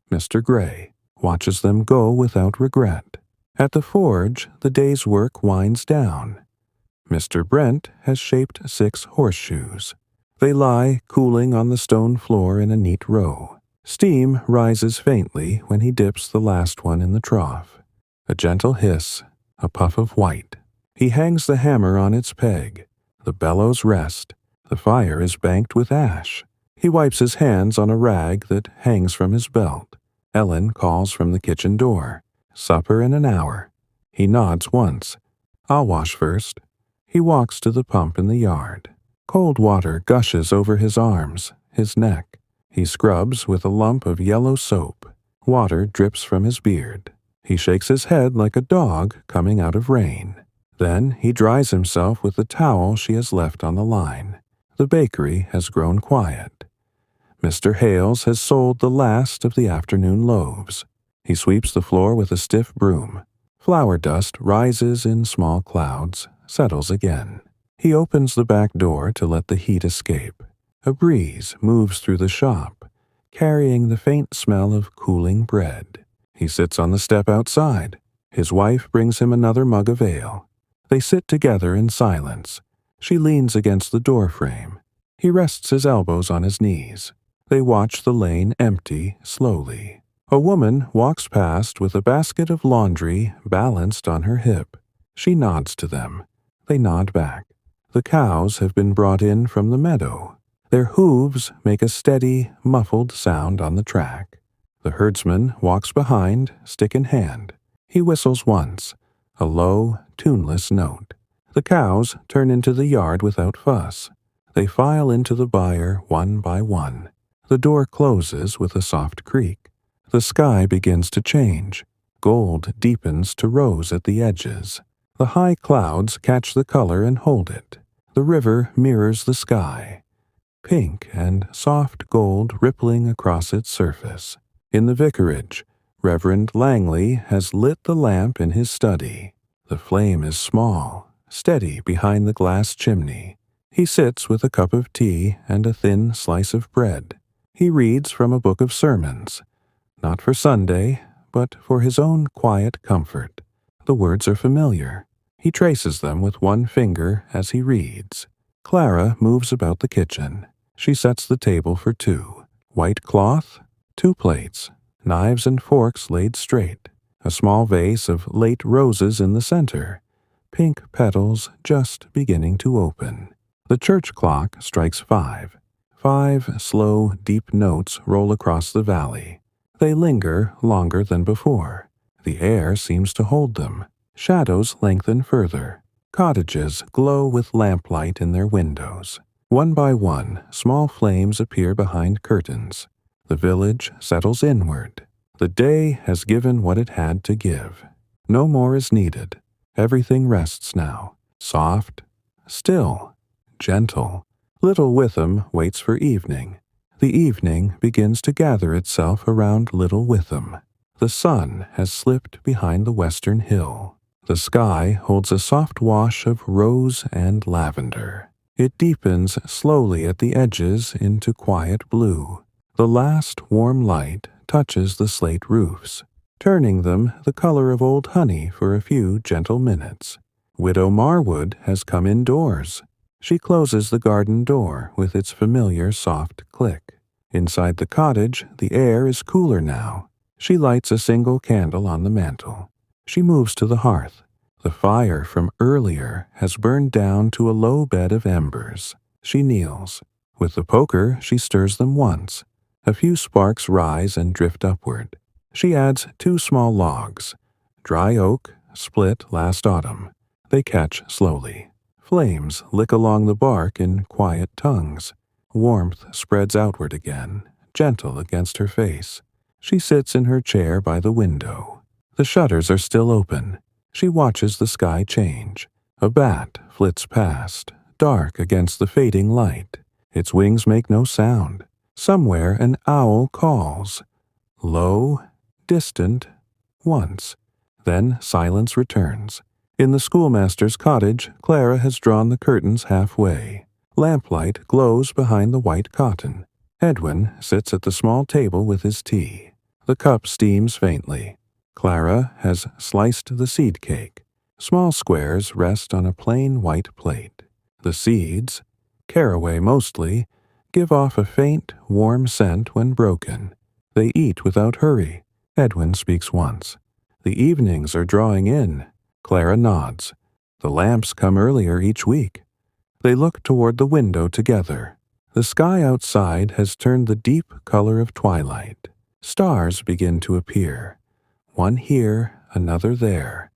Mr. Gray watches them go without regret. At the forge, the day's work winds down. Mr. Brent has shaped 6 horseshoes. They lie cooling on the stone floor in a neat row. Steam rises faintly when he dips the last one in the trough. A gentle hiss, a puff of white. He hangs the hammer on its peg. The bellows rest. The fire is banked with ash. He wipes his hands on a rag that hangs from his belt. Ellen calls from the kitchen door. Supper in an hour. He nods once. I'll wash first. He walks to the pump in the yard. Cold water gushes over his arms, his neck. He scrubs with a lump of yellow soap. Water drips from his beard. He shakes his head like a dog coming out of rain. Then he dries himself with the towel she has left on the line. The bakery has grown quiet. Mr. Hales has sold the last of the afternoon loaves. He sweeps the floor with a stiff broom. Flour dust rises in small clouds, settles again. He opens the back door to let the heat escape. A breeze moves through the shop, carrying the faint smell of cooling bread. He sits on the step outside. His wife brings him another mug of ale. They sit together in silence. She leans against the doorframe. He rests his elbows on his knees. They watch the lane empty slowly. A woman walks past with a basket of laundry balanced on her hip. She nods to them. They nod back. The cows have been brought in from the meadow. Their hooves make a steady, muffled sound on the track. The herdsman walks behind, stick in hand. He whistles once, a low, tuneless note. The cows turn into the yard without fuss. They file into the byre one by one. The door closes with a soft creak. The sky begins to change. Gold deepens to rose at the edges. The high clouds catch the color and hold it. The river mirrors the sky, pink and soft gold rippling across its surface. In the vicarage, Reverend Langley has lit the lamp in his study. The flame is small, steady behind the glass chimney. He sits with a cup of tea and a thin slice of bread. He reads from a book of sermons, not for Sunday, but for his own quiet comfort. The words are familiar. He traces them with one finger as he reads. Clara moves about the kitchen. She sets the table for 2. White cloth, 2 plates, knives and forks laid straight, a small vase of late roses in the center, pink petals just beginning to open. The church clock strikes 5. 5 slow, deep notes roll across the valley. They linger longer than before. The air seems to hold them. Shadows lengthen further. Cottages glow with lamplight in their windows. One by one, small flames appear behind curtains. The village settles inward. The day has given what it had to give. No more is needed. Everything rests now. Soft, still, gentle. Little Witham waits for evening. The evening begins to gather itself around Little Witham. The sun has slipped behind the western hill. The sky holds a soft wash of rose and lavender. It deepens slowly at the edges into quiet blue. The last warm light touches the slate roofs, turning them the color of old honey for a few gentle minutes. Widow Marwood has come indoors. She closes the garden door with its familiar soft click. Inside the cottage, the air is cooler now. She lights a single candle on the mantel. She moves to the hearth. The fire from earlier has burned down to a low bed of embers. She kneels. With the poker, she stirs them once. A few sparks rise and drift upward. She adds 2 small logs. Dry oak, split last autumn. They catch slowly. Flames lick along the bark in quiet tongues. Warmth spreads outward again, gentle against her face. She sits in her chair by the window. The shutters are still open. She watches the sky change. A bat flits past, dark against the fading light. Its wings make no sound. Somewhere an owl calls. Low, distant, once. Then silence returns. In the schoolmaster's cottage, Clara has drawn the curtains halfway. Lamplight glows behind the white cotton. Edwin sits at the small table with his tea. The cup steams faintly. Clara has sliced the seed cake. Small squares rest on a plain white plate. The seeds, caraway mostly, give off a faint, warm scent when broken. They eat without hurry. Edwin speaks once. The evenings are drawing in. Clara nods. The lamps come earlier each week. They look toward the window together. The sky outside has turned the deep color of twilight. Stars begin to appear. One here, another there,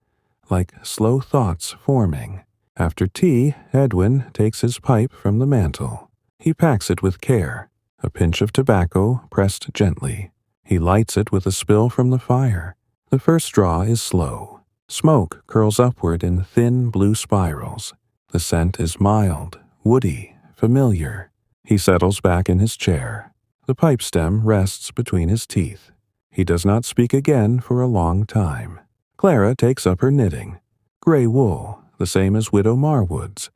like slow thoughts forming. After tea, Edwin takes his pipe from the mantel. He packs it with care, a pinch of tobacco pressed gently. He lights it with a spill from the fire. The first draw is slow. Smoke curls upward in thin blue spirals. The scent is mild, woody, familiar. He settles back in his chair. The pipe stem rests between his teeth. He does not speak again for a long time. Clara takes up her knitting. Gray wool, the same as Widow Marwood's.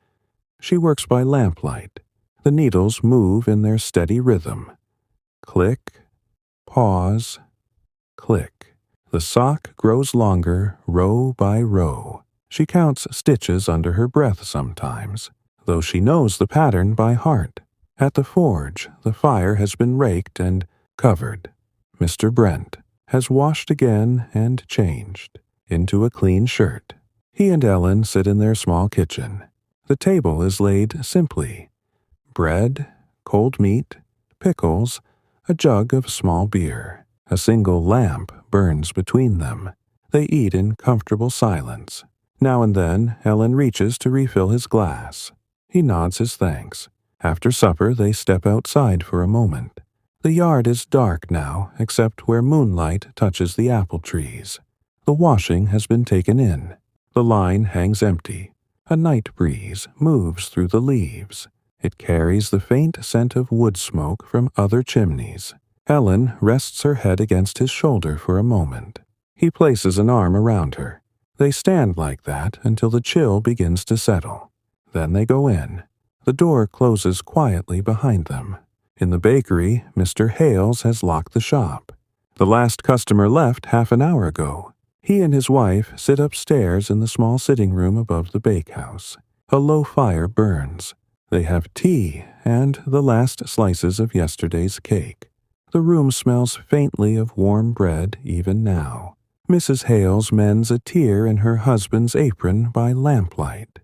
She works by lamplight. The needles move in their steady rhythm. Click, pause, click. The sock grows longer, row by row. She counts stitches under her breath sometimes, though she knows the pattern by heart. At the forge, the fire has been raked and covered. Mr. Brent has washed again and changed into a clean shirt. He and Ellen sit in their small kitchen. The table is laid simply. Bread, cold meat, pickles, a jug of small beer. A single lamp burns between them. They eat in comfortable silence. Now and then, Ellen reaches to refill his glass. He nods his thanks. After supper, they step outside for a moment. The yard is dark now, except where moonlight touches the apple trees. The washing has been taken in. The line hangs empty. A night breeze moves through the leaves. It carries the faint scent of wood smoke from other chimneys. Ellen rests her head against his shoulder for a moment. He places an arm around her. They stand like that until the chill begins to settle. Then they go in. The door closes quietly behind them. In the bakery, Mr. Hales has locked the shop. The last customer left half an hour ago. He and his wife sit upstairs in the small sitting room above the bakehouse. A low fire burns. They have tea and the last slices of yesterday's cake. The room smells faintly of warm bread even now. Mrs. Hales mends a tear in her husband's apron by lamplight.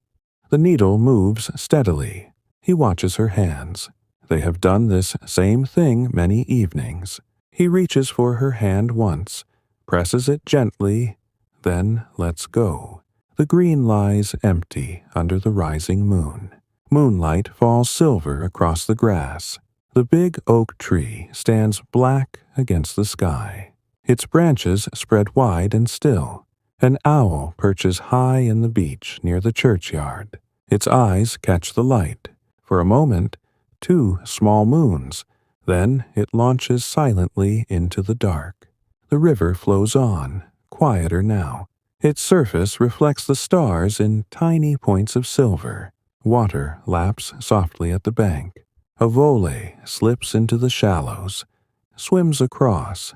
The needle moves steadily. He watches her hands. They have done this same thing many evenings. He reaches for her hand once, presses it gently, then lets go. The green lies empty under the rising moon. Moonlight falls silver across the grass. The big oak tree stands black against the sky. Its branches spread wide and still. An owl perches high in the beech near the churchyard. Its eyes catch the light. For a moment, 2 small moons. Then it launches silently into the dark. The river flows on, quieter now. Its surface reflects the stars in tiny points of silver. Water laps softly at the bank. A volley slips into the shallows, swims across,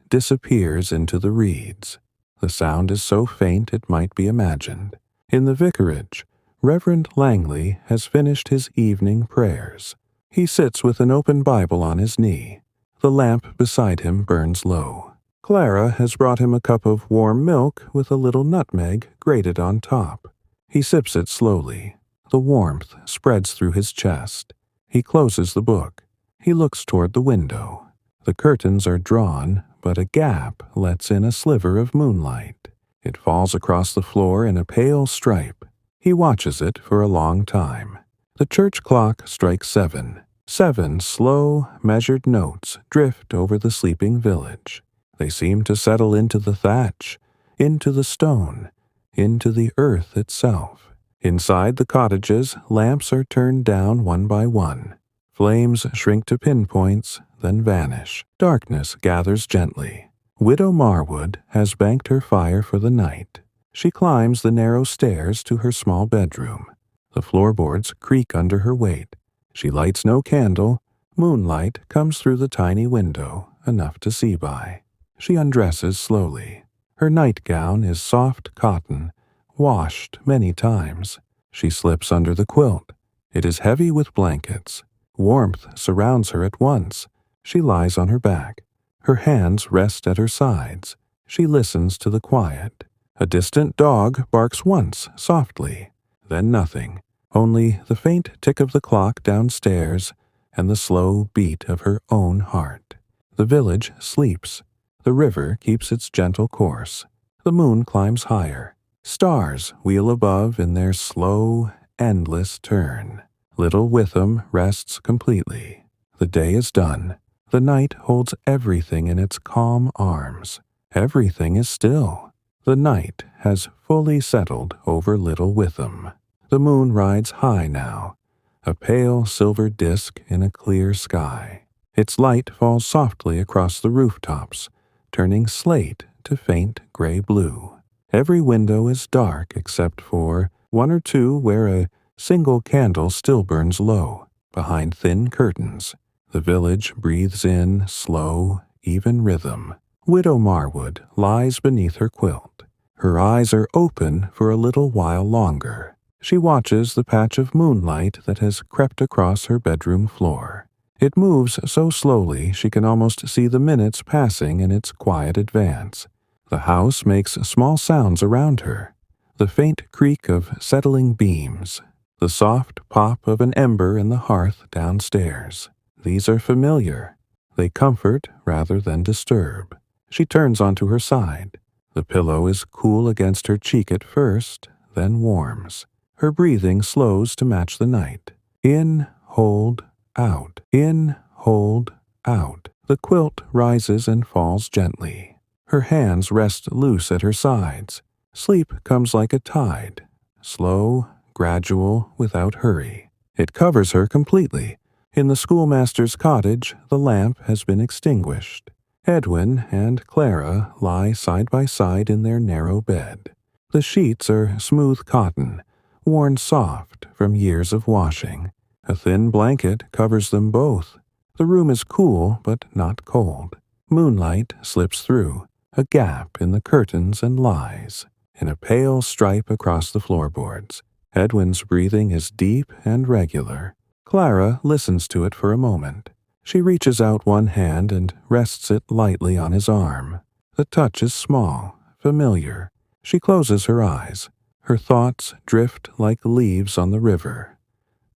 disappears into the reeds. The sound is so faint it might be imagined. In the vicarage, Reverend Langley has finished his evening prayers. He sits with an open Bible on his knee. The lamp beside him burns low. Clara has brought him a cup of warm milk with a little nutmeg grated on top. He sips it slowly. The warmth spreads through his chest. He closes the book. He looks toward the window. The curtains are drawn, but a gap lets in a sliver of moonlight. It falls across the floor in a pale stripe. He watches it for a long time. The church clock strikes 7. 7 slow, measured notes drift over the sleeping village. They seem to settle into the thatch, into the stone, into the earth itself. Inside the cottages, lamps are turned down one by one. Flames shrink to pinpoints, then vanish. Darkness gathers gently. Widow Marwood has banked her fire for the night. She climbs the narrow stairs to her small bedroom. The floorboards creak under her weight. She lights no candle. Moonlight comes through the tiny window, enough to see by. She undresses slowly. Her nightgown is soft cotton, washed many times. She slips under the quilt. It is heavy with blankets. Warmth surrounds her at once. She lies on her back. Her hands rest at her sides. She listens to the quiet. A distant dog barks once, softly. Then nothing. Only the faint tick of the clock downstairs and the slow beat of her own heart. The village sleeps. The river keeps its gentle course. The moon climbs higher. Stars wheel above in their slow, endless turn. Little Witham rests completely. The day is done. The night holds everything in its calm arms. Everything is still. The night has fully settled over Little Witham. The moon rides high now, a pale silver disk in a clear sky. Its light falls softly across the rooftops, turning slate to faint gray blue. Every window is dark except for one or two where a single candle still burns low, behind thin curtains. The village breathes in slow, even rhythm. Widow Marwood lies beneath her quilt. Her eyes are open for a little while longer. She watches the patch of moonlight that has crept across her bedroom floor. It moves so slowly she can almost see the minutes passing in its quiet advance. The house makes small sounds around her. The faint creak of settling beams. The soft pop of an ember in the hearth downstairs. These are familiar. They comfort rather than disturb. She turns onto her side. The pillow is cool against her cheek at first, then warms. Her breathing slows to match the night. In, hold, out. In, hold, out. The quilt rises and falls gently. Her hands rest loose at her sides. Sleep comes like a tide. Slow, gradual, without hurry. It covers her completely. In the schoolmaster's cottage, the lamp has been extinguished. Edwin and Clara lie side by side in their narrow bed. The sheets are smooth cotton, worn soft from years of washing. A thin blanket covers them both. The room is cool but not cold. Moonlight slips through, a gap in the curtains and lies, in a pale stripe across the floorboards. Edwin's breathing is deep and regular. Clara listens to it for a moment. She reaches out one hand and rests it lightly on his arm. The touch is small, familiar. She closes her eyes. Her thoughts drift like leaves on the river.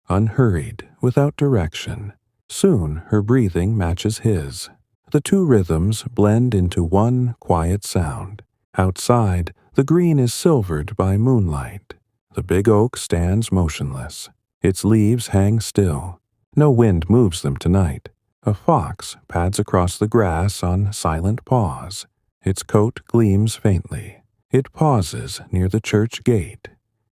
Unhurried, without direction. Soon her breathing matches his. The two rhythms blend into one quiet sound. Outside, the green is silvered by moonlight. The big oak stands motionless. Its leaves hang still. No wind moves them tonight. A fox pads across the grass on silent paws. Its coat gleams faintly. It pauses near the church gate,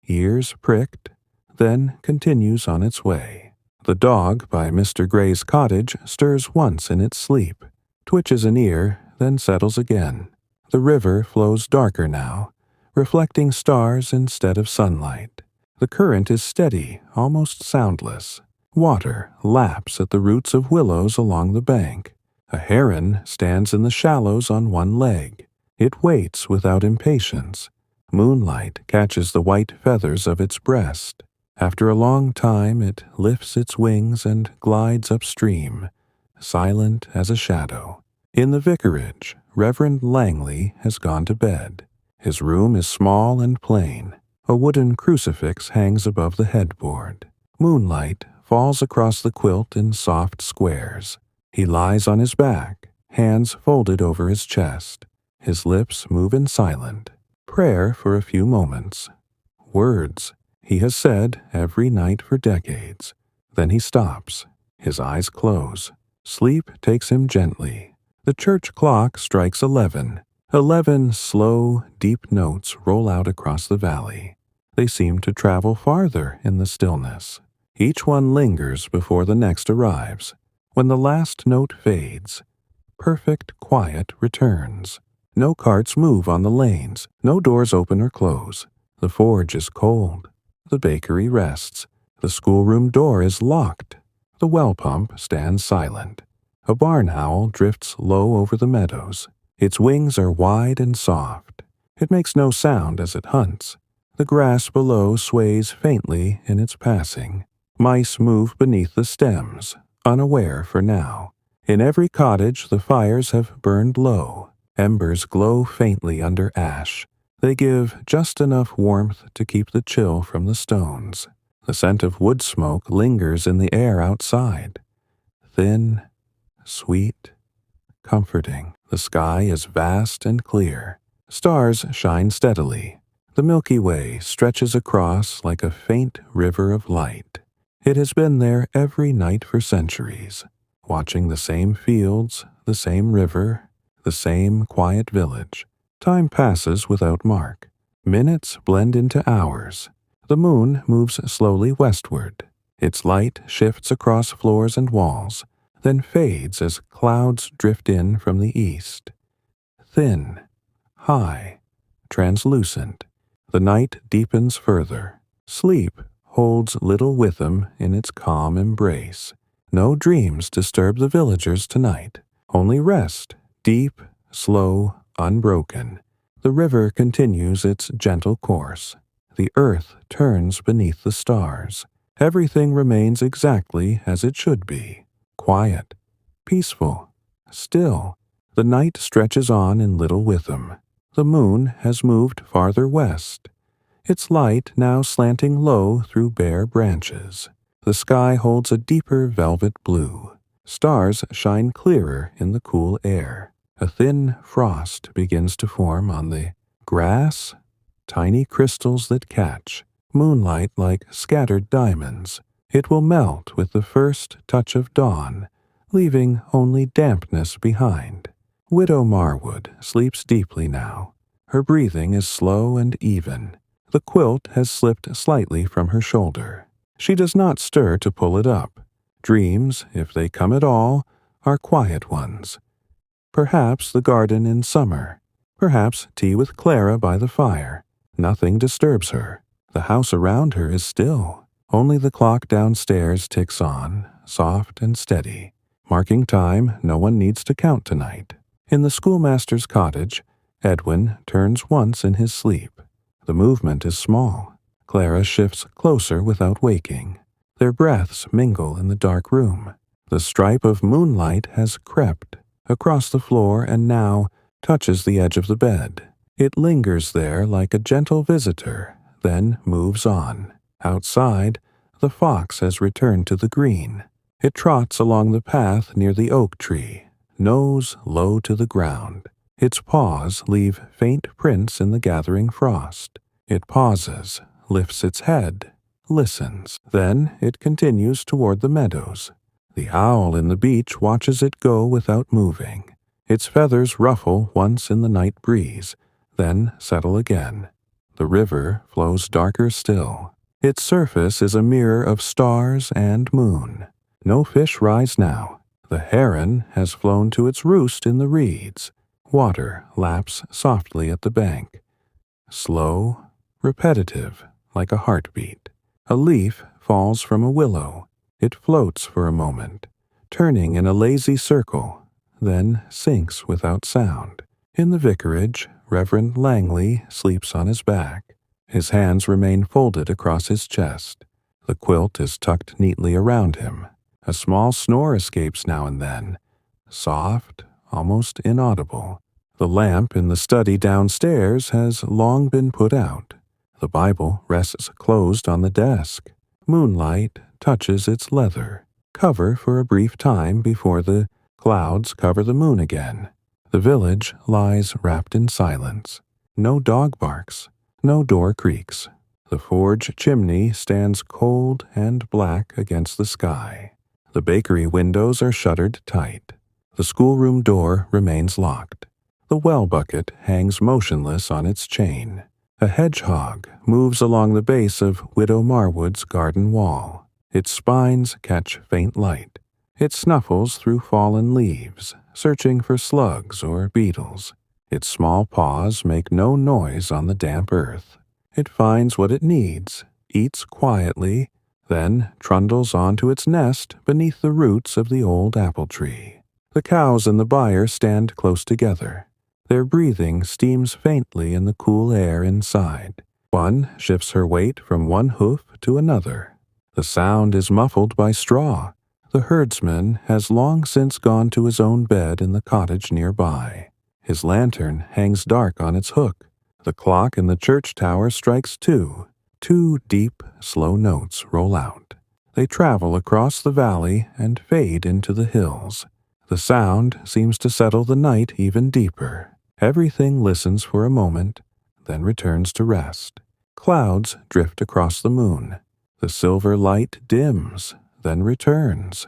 ears pricked, then continues on its way. The dog by Mr. Gray's cottage stirs once in its sleep, twitches an ear, then settles again. The river flows darker now, reflecting stars instead of sunlight. The current is steady, almost soundless. Water laps at the roots of willows along the bank. A heron stands in the shallows on one leg. It waits without impatience. Moonlight catches the white feathers of its breast. After a long time it lifts its wings and glides upstream, silent as a shadow. In the vicarage, Reverend Langley has gone to bed. His room is small and plain. A wooden crucifix hangs above the headboard. Moonlight falls across the quilt in soft squares. He lies on his back, hands folded over his chest. His lips move in silent. Prayer for a few moments. Words he has said every night for decades. Then he stops. His eyes close. Sleep takes him gently. The church clock strikes 11. 11 slow, deep notes roll out across the valley. They seem to travel farther in the stillness. Each one lingers before the next arrives. When the last note fades, perfect quiet returns. No carts move on the lanes. No doors open or close. The forge is cold. The bakery rests. The schoolroom door is locked. The well pump stands silent. A barn owl drifts low over the meadows. Its wings are wide and soft. It makes no sound as it hunts. The grass below sways faintly in its passing. Mice move beneath the stems, unaware for now. In every cottage the fires have burned low. Embers glow faintly under ash. They give just enough warmth to keep the chill from the stones. The scent of wood smoke lingers in the air outside. Thin, sweet, comforting. The sky is vast and clear. Stars shine steadily. The Milky Way stretches across like a faint river of light. It has been there every night for centuries, watching the same fields, the same river, the same quiet village. Time passes without mark. Minutes blend into hours. The moon moves slowly westward. Its light shifts across floors and walls, then fades as clouds drift in from the east. Thin, high, translucent, the night deepens further. Sleep holds little Witham in its calm embrace. No dreams disturb the villagers tonight. Only rest, deep, slow, unbroken. The river continues its gentle course. The earth turns beneath the stars. Everything remains exactly as it should be. Quiet, peaceful, still. The night stretches on in Little Witham. The moon has moved farther west, its light now slanting low through bare branches. The sky holds a deeper velvet blue. Stars shine clearer in the cool air. A thin frost begins to form on the grass, tiny crystals that catch, moonlight like scattered diamonds. It will melt with the first touch of dawn, leaving only dampness behind. Widow Marwood sleeps deeply now. Her breathing is slow and even. The quilt has slipped slightly from her shoulder. She does not stir to pull it up. Dreams, if they come at all, are quiet ones. Perhaps the garden in summer. Perhaps tea with Clara by the fire. Nothing disturbs her. The house around her is still. Only the clock downstairs ticks on, soft and steady. Marking time no one needs to count tonight. In the schoolmaster's cottage, Edwin turns once in his sleep. The movement is small. Clara shifts closer without waking. Their breaths mingle in the dark room. The stripe of moonlight has crept across the floor and now touches the edge of the bed. It lingers there like a gentle visitor, then moves on. Outside, the fox has returned to the green. It trots along the path near the oak tree, nose low to the ground. Its paws leave faint prints in the gathering frost. It pauses, lifts its head, listens. Then it continues toward the meadows. The owl in the beech watches it go without moving. Its feathers ruffle once in the night breeze, then settle again. The river flows darker still. Its surface is a mirror of stars and moon. No fish rise now. The heron has flown to its roost in the reeds. Water laps softly at the bank. Slow, repetitive, like a heartbeat. A leaf falls from a willow. It floats for a moment, turning in a lazy circle, then sinks without sound. In the vicarage, Reverend Langley sleeps on his back. His hands remain folded across his chest. The quilt is tucked neatly around him. A small snore escapes now and then, soft, almost inaudible. The lamp in the study downstairs has long been put out. The Bible rests closed on the desk. Moonlight touches its leather, cover for a brief time before the clouds cover the moon again. The village lies wrapped in silence. No dog barks, no door creaks. The forge chimney stands cold and black against the sky. The bakery windows are shuttered tight. The schoolroom door remains locked. The well bucket hangs motionless on its chain. A hedgehog moves along the base of Widow Marwood's garden wall. Its spines catch faint light. It snuffles through fallen leaves, searching for slugs or beetles. Its small paws make no noise on the damp earth. It finds what it needs, eats quietly, then trundles onto its nest beneath the roots of the old apple tree. The cows and the byre stand close together. Their breathing steams faintly in the cool air inside. One shifts her weight from one hoof to another. The sound is muffled by straw. The herdsman has long since gone to his own bed in the cottage nearby. His lantern hangs dark on its hook. The clock in the church tower strikes 2. 2 deep, slow notes roll out. They travel across the valley and fade into the hills. The sound seems to settle the night even deeper. Everything listens for a moment, then returns to rest. Clouds drift across the moon. The silver light dims, then returns.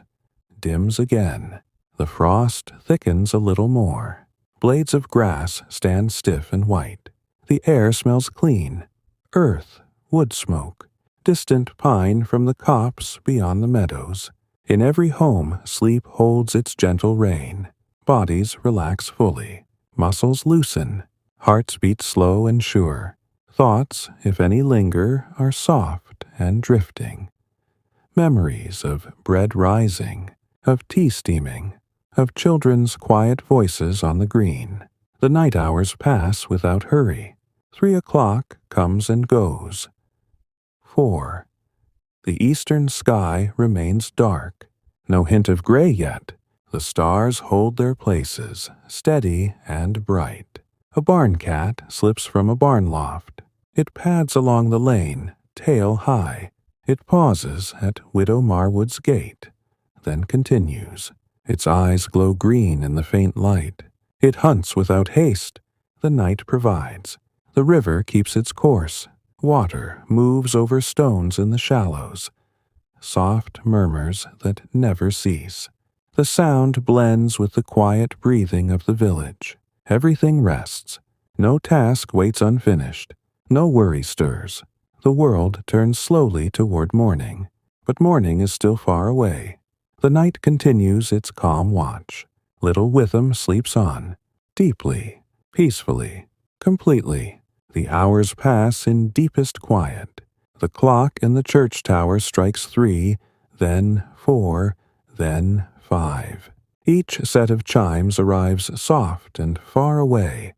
Dims again. The frost thickens a little more. Blades of grass stand stiff and white. The air smells clean. Earth, wood smoke, distant pine from the copse beyond the meadows. In every home, sleep holds its gentle reign. Bodies relax fully. Muscles loosen. Hearts beat slow and sure. Thoughts, if any linger, are soft and drifting. Memories of bread rising, of tea steaming, of children's quiet voices on the green. The night hours pass without hurry. 3 o'clock comes and goes. 4. The eastern sky remains dark. No hint of gray yet. The stars hold their places, steady and bright. A barn cat slips from a barn loft. It pads along the lane, tail high. It pauses at Widow Marwood's gate, then continues. Its eyes glow green in the faint light. It hunts without haste. The night provides. The river keeps its course. Water moves over stones in the shallows. Soft murmurs that never cease. The sound blends with the quiet breathing of the village. Everything rests. No task waits unfinished. No worry stirs. The world turns slowly toward morning, but morning is still far away. The night continues its calm watch. Little Witham sleeps on, deeply, peacefully, completely. The hours pass in deepest quiet. The clock in the church tower strikes 3, then 4, then 5. Each set of chimes arrives soft and far away,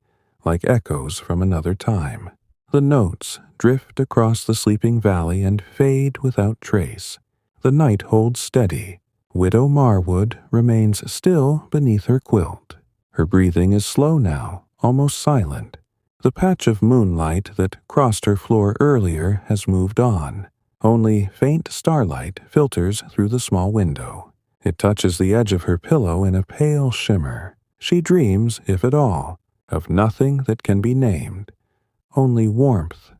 like echoes from another time. The notes drift across the sleeping valley and fade without trace. The night holds steady. Widow Marwood remains still beneath her quilt. Her breathing is slow now, almost silent. The patch of moonlight that crossed her floor earlier has moved on. Only faint starlight filters through the small window. It touches the edge of her pillow in a pale shimmer. She dreams, if at all, of nothing that can be named. Only warmth,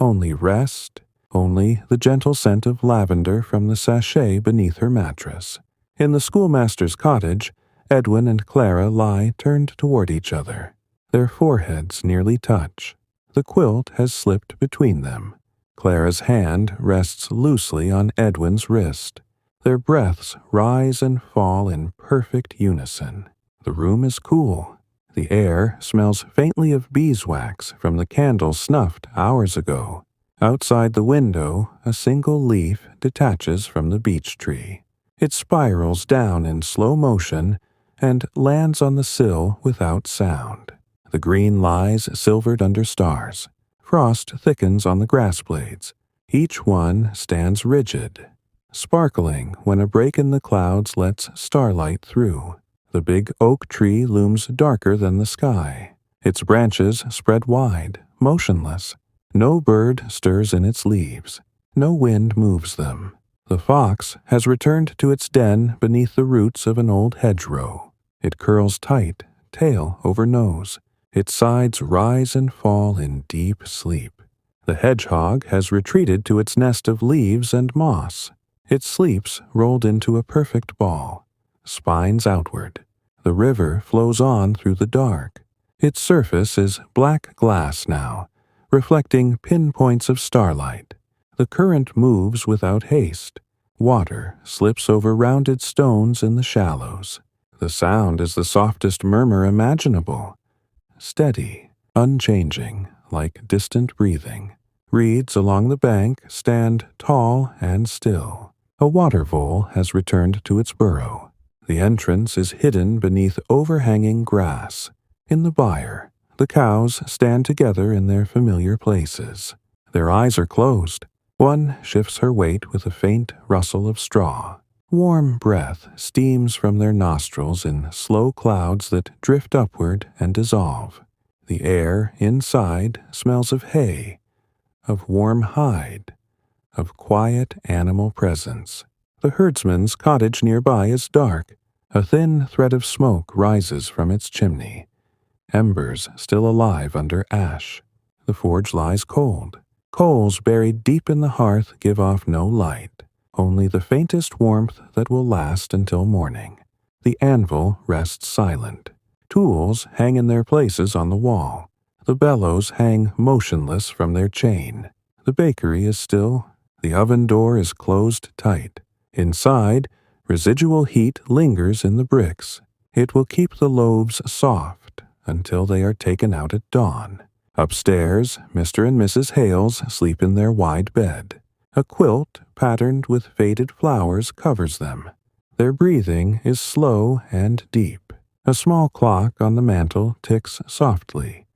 only rest, only the gentle scent of lavender from the sachet beneath her mattress. In the schoolmaster's cottage, Edwin and Clara lie turned toward each other. Their foreheads nearly touch. The quilt has slipped between them. Clara's hand rests loosely on Edwin's wrist. Their breaths rise and fall in perfect unison. The room is cool. The air smells faintly of beeswax from the candle snuffed hours ago. Outside the window, a single leaf detaches from the beech tree. It spirals down in slow motion and lands on the sill without sound. The green lies silvered under stars. Frost thickens on the grass blades. Each one stands rigid, sparkling when a break in the clouds lets starlight through. The big oak tree looms darker than the sky. Its branches spread wide, motionless. No bird stirs in its leaves. No wind moves them. The fox has returned to its den beneath the roots of an old hedgerow. It curls tight, tail over nose. Its sides rise and fall in deep sleep. The hedgehog has retreated to its nest of leaves and moss. It sleeps rolled into a perfect ball. Spines outward. The river flows on through the dark. Its surface is black glass now, reflecting pinpoints of starlight. The current moves without haste. Water slips over rounded stones in the shallows. The sound is the softest murmur imaginable. Steady, unchanging, like distant breathing. Reeds along the bank stand tall and still. A water vole has returned to its burrow. The entrance is hidden beneath overhanging grass. In the byre, the cows stand together in their familiar places. Their eyes are closed. One shifts her weight with a faint rustle of straw. Warm breath steams from their nostrils in slow clouds that drift upward and dissolve. The air inside smells of hay, of warm hide, of quiet animal presence. The herdsman's cottage nearby is dark. A thin thread of smoke rises from its chimney, embers still alive under ash. The forge lies cold. Coals buried deep in the hearth give off no light, only the faintest warmth that will last until morning. The anvil rests silent. Tools hang in their places on the wall. The bellows hang motionless from their chain. The bakery is still. The oven door is closed tight. Inside, residual heat lingers in the bricks. It will keep the loaves soft until they are taken out at dawn. Upstairs, Mr. and Mrs. Hales sleep in their wide bed. A quilt patterned with faded flowers covers them. Their breathing is slow and deep. A small clock on the mantel ticks softly,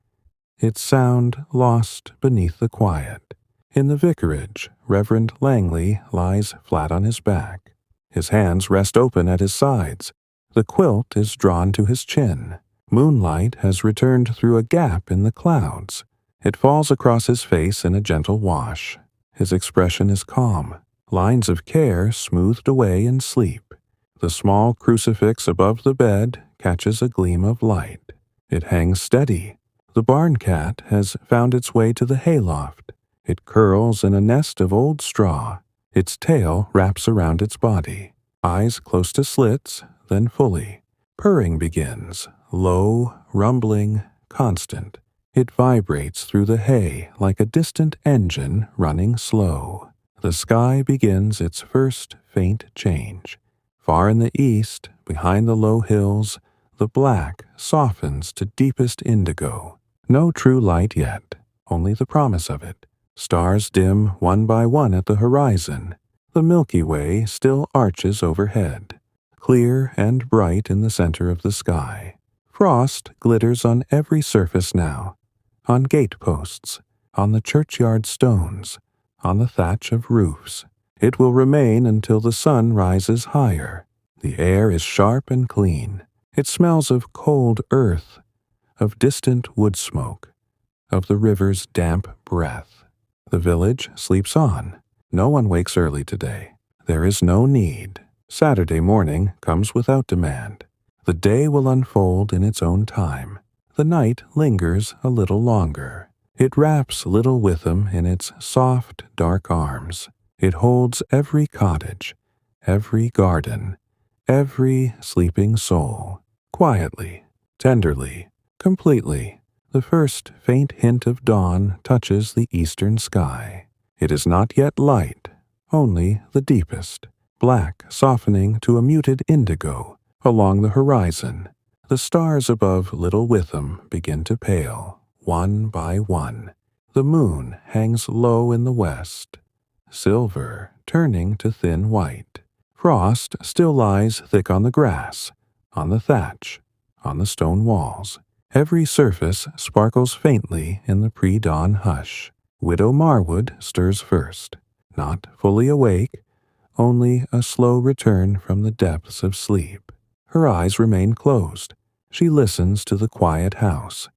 its sound lost beneath the quiet. In the vicarage, Reverend Langley lies flat on his back. His hands rest open at his sides. The quilt is drawn to his chin. Moonlight has returned through a gap in the clouds. It falls across his face in a gentle wash. His expression is calm, lines of care smoothed away in sleep. The small crucifix above the bed catches a gleam of light. It hangs steady. The barn cat has found its way to the hayloft. It curls in a nest of old straw. Its tail wraps around its body. Eyes close to slits, then fully. Purring begins, low, rumbling, constant. It vibrates through the hay like a distant engine running slow. The sky begins its first faint change. Far in the east, behind the low hills, the black softens to deepest indigo. No true light yet, only the promise of it. Stars dim one by one at the horizon. The Milky Way still arches overhead, clear and bright in the center of the sky. Frost glitters on every surface now, on gateposts, on the churchyard stones, on the thatch of roofs. It will remain until the sun rises higher. The air is sharp and clean. It smells of cold earth, of distant wood smoke, of the river's damp breath. The village sleeps on. No one wakes early today. There is no need. Saturday morning comes without demand. The day will unfold in its own time. The night lingers a little longer. It wraps little Witham in its soft, dark arms. It holds every cottage, every garden, every sleeping soul. Quietly, tenderly, completely. The first faint hint of dawn touches the eastern sky. It is not yet light, only the deepest, black softening to a muted indigo along the horizon. The stars above Little Witham begin to pale, one by one. The moon hangs low in the west, silver turning to thin white. Frost still lies thick on the grass, on the thatch, on the stone walls. Every surface sparkles faintly in the pre-dawn hush. Widow Marwood stirs first, not fully awake, only a slow return from the depths of sleep. Her eyes remain closed. She listens to the quiet house,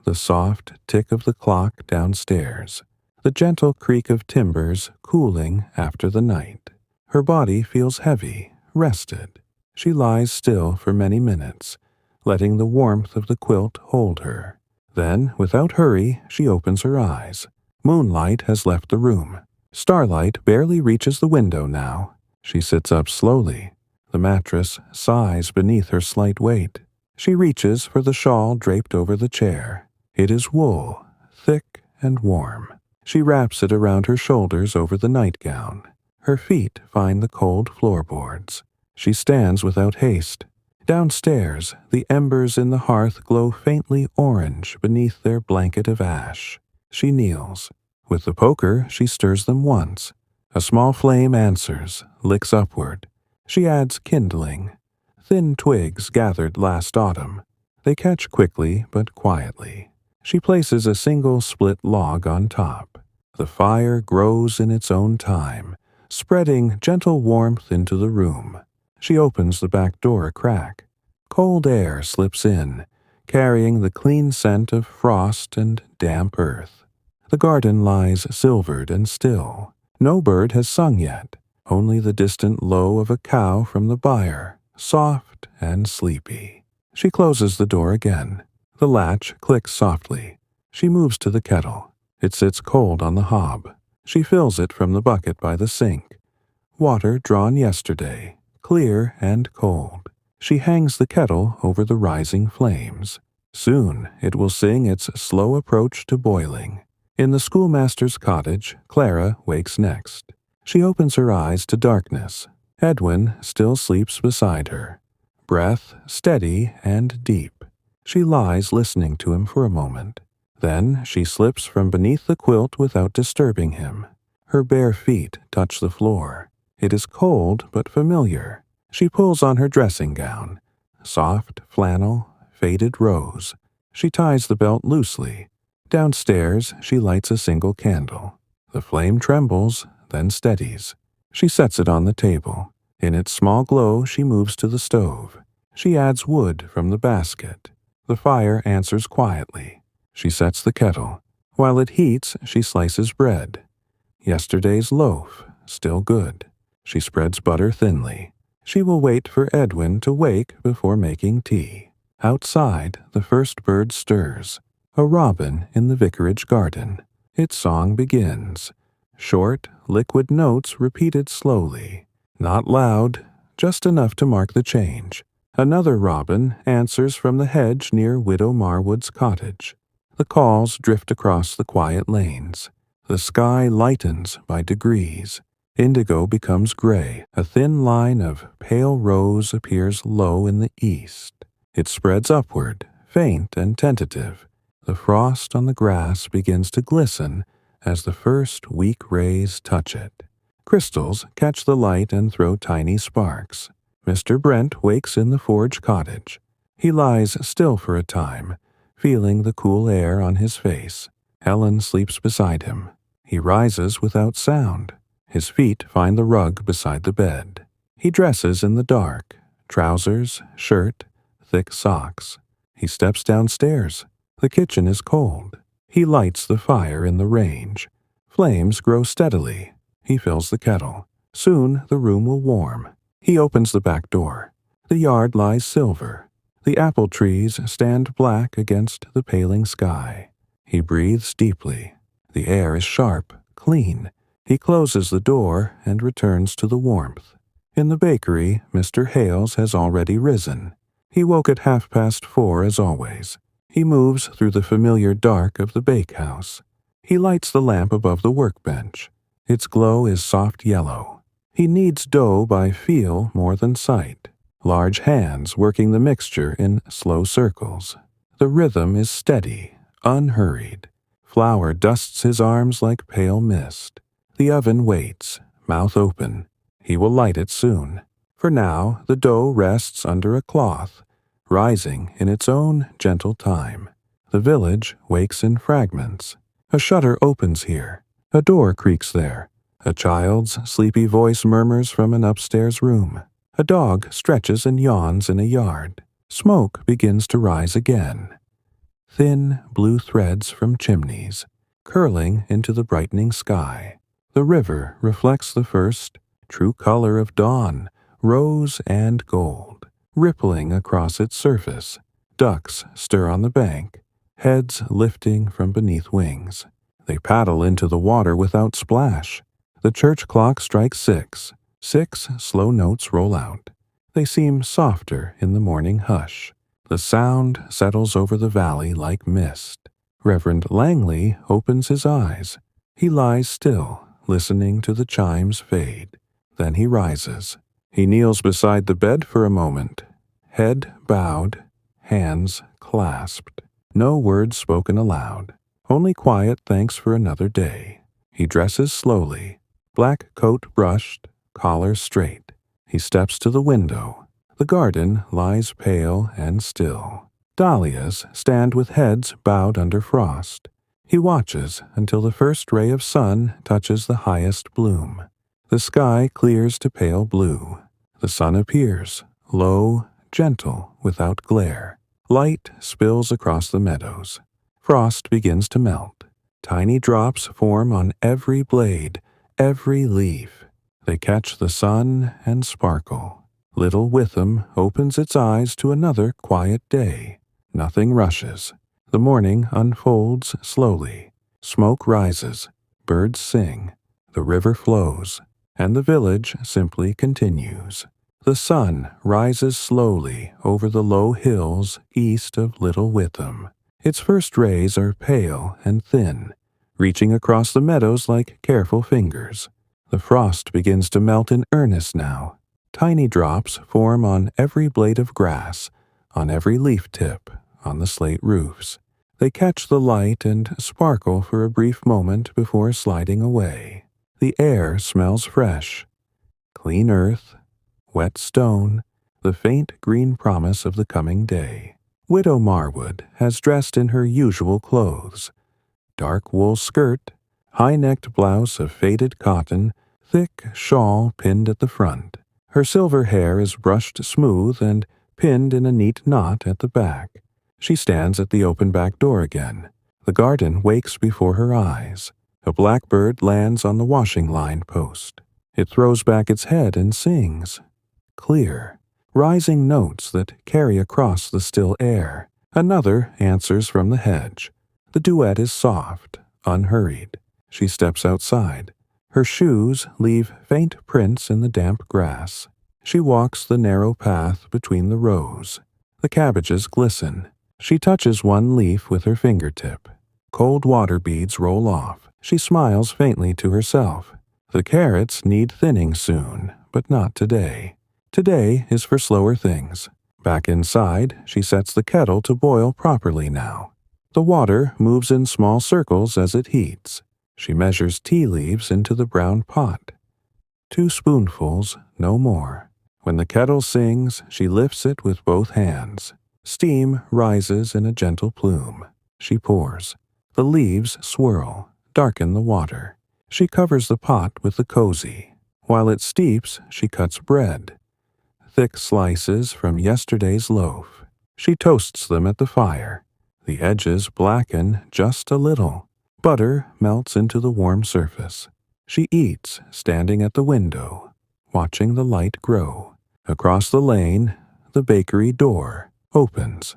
the soft tick of the clock downstairs, the gentle creak of timbers cooling after the night. Her body feels heavy, rested. She lies still for many minutes, letting the warmth of the quilt hold her. Then, without hurry, she opens her eyes. Moonlight has left the room. Starlight barely reaches the window now. She sits up slowly. The mattress sighs beneath her slight weight. She reaches for the shawl draped over the chair. It is wool, thick and warm. She wraps it around her shoulders over the nightgown. Her feet find the cold floorboards. She stands without haste. Downstairs, the embers in the hearth glow faintly orange beneath their blanket of ash. She kneels. With the poker, she stirs them once. A small flame answers, licks upward. She adds kindling. Thin twigs gathered last autumn. They catch quickly but quietly. She places a single split log on top. The fire grows in its own time, spreading gentle warmth into the room. She opens the back door a crack. Cold air slips in, carrying the clean scent of frost and damp earth. The garden lies silvered and still. No bird has sung yet, only the distant low of a cow from the byre, soft and sleepy. She closes the door again. The latch clicks softly. She moves to the kettle. It sits cold on the hob. She fills it from the bucket by the sink. Water drawn yesterday, clear and cold. She hangs the kettle over the rising flames. Soon it will sing its slow approach to boiling. In the schoolmaster's cottage, Clara wakes next. She opens her eyes to darkness. Edwin still sleeps beside her. Breath steady and deep. She lies listening to him for a moment. Then she slips from beneath the quilt without disturbing him. Her bare feet touch the floor. It is cold but familiar. She pulls on her dressing gown. Soft flannel, faded rose. She ties the belt loosely. Downstairs, she lights a single candle. The flame trembles, then steadies. She sets it on the table. In its small glow, she moves to the stove. She adds wood from the basket. The fire answers quietly. She sets the kettle. While it heats, she slices bread. Yesterday's loaf, still good. She spreads butter thinly. She will wait for Edwin to wake before making tea. Outside, the first bird stirs. A robin in the vicarage garden. Its song begins. Short, liquid notes repeated slowly. Not loud, just enough to mark the change. Another robin answers from the hedge near Widow Marwood's cottage. The calls drift across the quiet lanes. The sky lightens by degrees. Indigo becomes gray. A thin line of pale rose appears low in the east. It spreads upward, faint and tentative. The frost on the grass begins to glisten as the first weak rays touch it. Crystals catch the light and throw tiny sparks. Mr. Brent wakes in the forge cottage. He lies still for a time, feeling the cool air on his face. Helen sleeps beside him. He rises without sound. His feet find the rug beside the bed. He dresses in the dark. Trousers, shirt, thick socks. He steps downstairs. The kitchen is cold. He lights the fire in the range. Flames grow steadily. He fills the kettle. Soon the room will warm. He opens the back door. The yard lies silver. The apple trees stand black against the paling sky. He breathes deeply. The air is sharp, clean. He closes the door and returns to the warmth. In the bakery, Mr. Hales has already risen. He woke at 4:30 as always. He moves through the familiar dark of the bakehouse. He lights the lamp above the workbench. Its glow is soft yellow. He kneads dough by feel more than sight. Large hands working the mixture in slow circles. The rhythm is steady, unhurried. Flour dusts his arms like pale mist. The oven waits, mouth open. He will light it soon. For now, the dough rests under a cloth, rising in its own gentle time. The village wakes in fragments. A shutter opens here. A door creaks there. A child's sleepy voice murmurs from an upstairs room. A dog stretches and yawns in a yard. Smoke begins to rise again. Thin blue threads from chimneys, curling into the brightening sky. The river reflects the first true color of dawn, rose and gold, rippling across its surface. Ducks stir on the bank, heads lifting from beneath wings. They paddle into the water without splash. The church clock strikes 6. 6 slow notes roll out. They seem softer in the morning hush. The sound settles over the valley like mist. Reverend Langley opens his eyes. He lies still, listening to the chimes fade. Then he rises. He kneels beside the bed for a moment. Head bowed, hands clasped. No words spoken aloud. Only quiet thanks for another day. He dresses slowly. Black coat brushed, collar straight. He steps to the window. The garden lies pale and still. Dahlias stand with heads bowed under frost. He watches until the first ray of sun touches the highest bloom. The sky clears to pale blue. The sun appears, low, gentle, without glare. Light spills across the meadows. Frost begins to melt. Tiny drops form on every blade, every leaf. They catch the sun and sparkle. Little Witham opens its eyes to another quiet day. Nothing rushes. The morning unfolds slowly. Smoke rises. Birds sing. The river flows. And the village simply continues. The sun rises slowly over the low hills east of Little Witham. Its first rays are pale and thin, reaching across the meadows like careful fingers. The frost begins to melt in earnest now. Tiny drops form on every blade of grass, on every leaf tip, on the slate roofs. They catch the light and sparkle for a brief moment before sliding away. The air smells fresh. Clean earth, wet stone, the faint green promise of the coming day. Widow Marwood has dressed in her usual clothes. Dark wool skirt, high-necked blouse of faded cotton, thick shawl pinned at the front. Her silver hair is brushed smooth and pinned in a neat knot at the back. She stands at the open back door again. The garden wakes before her eyes. A blackbird lands on the washing line post. It throws back its head and sings. Clear, rising notes that carry across the still air. Another answers from the hedge. The duet is soft, unhurried. She steps outside. Her shoes leave faint prints in the damp grass. She walks the narrow path between the rows. The cabbages glisten. She touches one leaf with her fingertip. Cold water beads roll off. She smiles faintly to herself. The carrots need thinning soon, but not today. Today is for slower things. Back inside, she sets the kettle to boil properly now. The water moves in small circles as it heats. She measures tea leaves into the brown pot. 2 spoonfuls, no more. When the kettle sings, she lifts it with both hands. Steam rises in a gentle plume. She pours. The leaves swirl, darken the water. She covers the pot with the cozy. While it steeps, she cuts bread. Thick slices from yesterday's loaf. She toasts them at the fire. The edges blacken just a little. Butter melts into the warm surface. She eats, standing at the window, watching the light grow. Across the lane, the bakery door opens.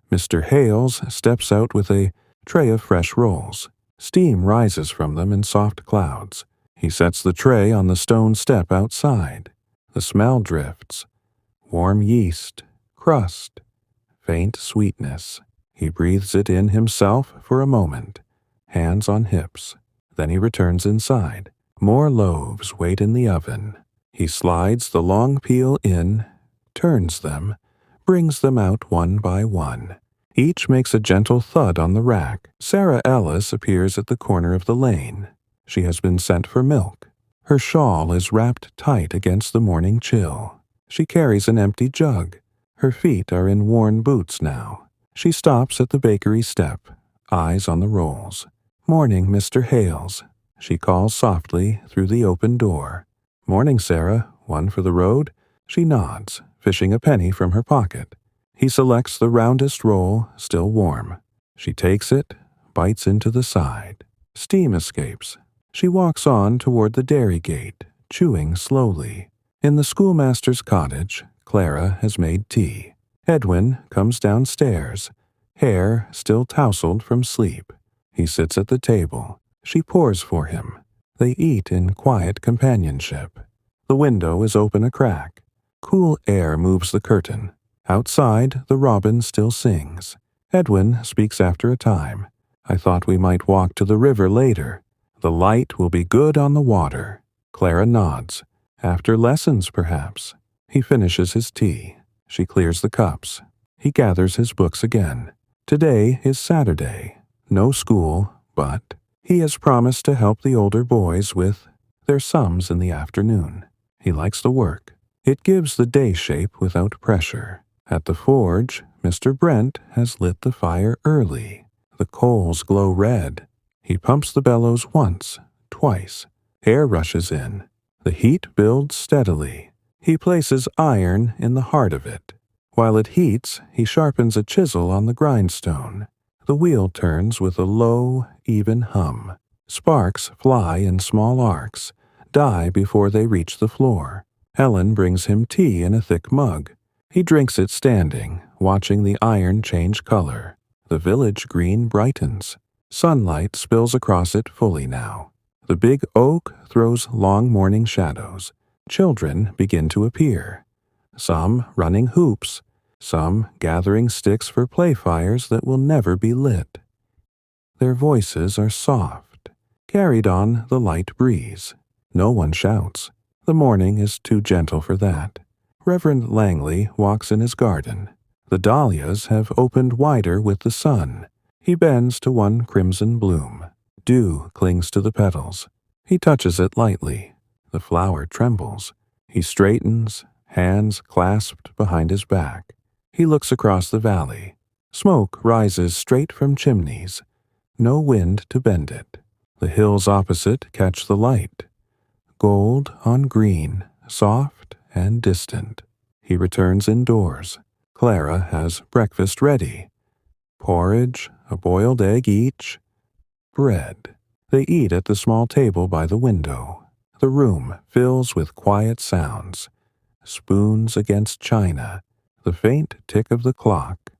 Mr. Hales steps out with a tray of fresh rolls. Steam rises from them in soft clouds. He sets the tray on the stone step outside. The smell drifts. Warm yeast, crust, faint sweetness. He breathes it in himself for a moment, hands on hips. Then he returns inside. More loaves wait in the oven. He slides the long peel in, turns them, brings them out one by one. Each makes a gentle thud on the rack. Sarah Ellis appears at the corner of the lane. She has been sent for milk. Her shawl is wrapped tight against the morning chill. She carries an empty jug. Her feet are in worn boots now. She stops at the bakery step, eyes on the rolls. "Morning, Mr. Hales," she calls softly through the open door. "Morning, Sarah. One for the road?" She nods, fishing a penny from her pocket. He selects the roundest roll, still warm. She takes it, bites into the side. Steam escapes. She walks on toward the dairy gate, chewing slowly. In the schoolmaster's cottage, Clara has made tea. Edwin comes downstairs, hair still tousled from sleep. He sits at the table. She pours for him. They eat in quiet companionship. The window is open a crack. Cool air moves the curtain. Outside, the robin still sings. Edwin speaks after a time. "I thought we might walk to the river later. The light will be good on the water." Clara nods. "After lessons, perhaps." He finishes his tea. She clears the cups. He gathers his books again. Today is Saturday. No school, but he has promised to help the older boys with their sums in the afternoon. He likes the work. It gives the day shape without pressure. At the forge, Mr. Brent has lit the fire early. The coals glow red. He pumps the bellows once, twice. Air rushes in. The heat builds steadily. He places iron in the heart of it. While it heats, he sharpens a chisel on the grindstone. The wheel turns with a low, even hum. Sparks fly in small arcs, die before they reach the floor. Helen brings him tea in a thick mug. He drinks it standing, watching the iron change color. The village green brightens. Sunlight spills across it fully now. The big oak throws long morning shadows. Children begin to appear. Some running hoops, some gathering sticks for playfires that will never be lit. Their voices are soft, carried on the light breeze. No one shouts. The morning is too gentle for that. Reverend Langley walks in his garden. The dahlias have opened wider with the sun. He bends to one crimson bloom. Dew clings to the petals. He touches it lightly. The flower trembles. He straightens, hands clasped behind his back. He looks across the valley. Smoke rises straight from chimneys. No wind to bend it. The hills opposite catch the light. Gold on green, soft and distant. He returns indoors. Clara has breakfast ready. Porridge, a boiled egg each. Bread. They eat at the small table by the window. The room fills with quiet sounds. Spoons against china. The faint tick of the clock.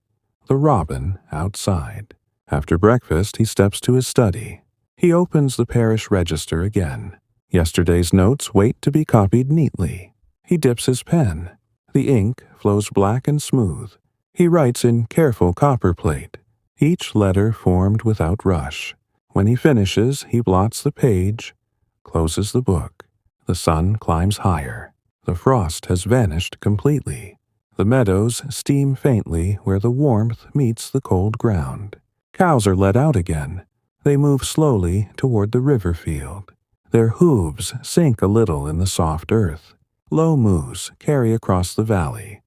The robin outside. After breakfast, he steps to his study. He opens the parish register again. Yesterday's notes wait to be copied neatly. He dips his pen. The ink flows black and smooth. He writes in careful copperplate, each letter formed without rush. When he finishes, he blots the page, closes the book. The sun climbs higher. The frost has vanished completely. The meadows steam faintly where the warmth meets the cold ground. Cows are let out again. They move slowly toward the river field. Their hooves sink a little in the soft earth. Low moos carry across the valley.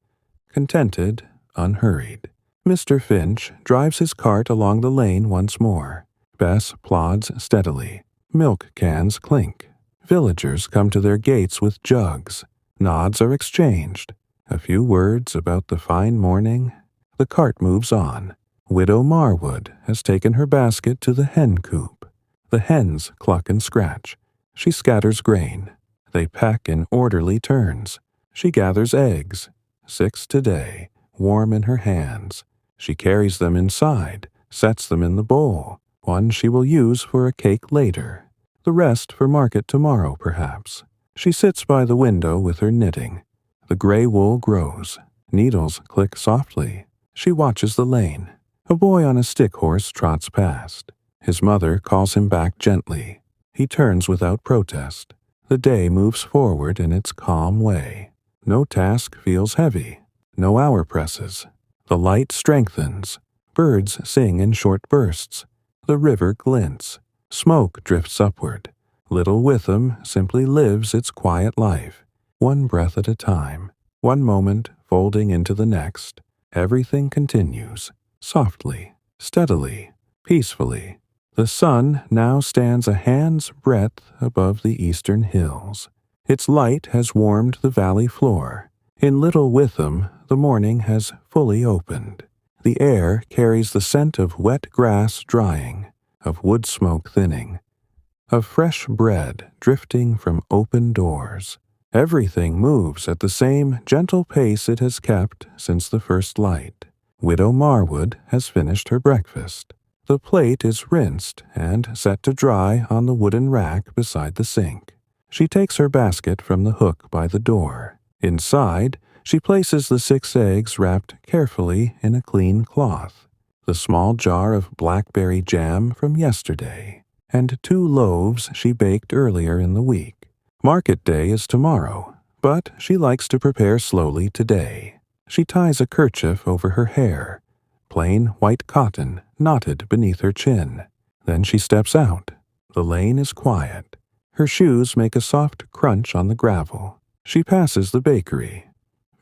Contented, unhurried. Mr. Finch drives his cart along the lane once more. Bess plods steadily. Milk cans clink. Villagers come to their gates with jugs. Nods are exchanged. A few words about the fine morning. The cart moves on. Widow Marwood has taken her basket to the hen coop. The hens cluck and scratch. She scatters grain. They peck in orderly turns. She gathers eggs. 6 today, warm in her hands. She carries them inside, sets them in the bowl. One she will use for a cake later. The rest for market tomorrow, perhaps. She sits by the window with her knitting. The gray wool grows. Needles click softly. She watches the lane. A boy on a stick horse trots past. His mother calls him back gently. He turns without protest. The day moves forward in its calm way. No task feels heavy. No hour presses. The light strengthens. Birds sing in short bursts. The river glints. Smoke drifts upward. Little Witham simply lives its quiet life, one breath at a time, one moment folding into the next. Everything continues, softly, steadily, peacefully. The sun now stands a hand's breadth above the eastern hills. Its light has warmed the valley floor. In Little Witham, the morning has fully opened. The air carries the scent of wet grass drying, of wood smoke thinning, of fresh bread drifting from open doors. Everything moves at the same gentle pace it has kept since the first light. Widow Marwood has finished her breakfast. The plate is rinsed and set to dry on the wooden rack beside the sink. She takes her basket from the hook by the door. Inside, she places the 6 eggs wrapped carefully in a clean cloth, the small jar of blackberry jam from yesterday, and 2 loaves she baked earlier in the week. Market day is tomorrow, but she likes to prepare slowly today. She ties a kerchief over her hair, plain white cotton knotted beneath her chin. Then she steps out. The lane is quiet. Her shoes make a soft crunch on the gravel. She passes the bakery.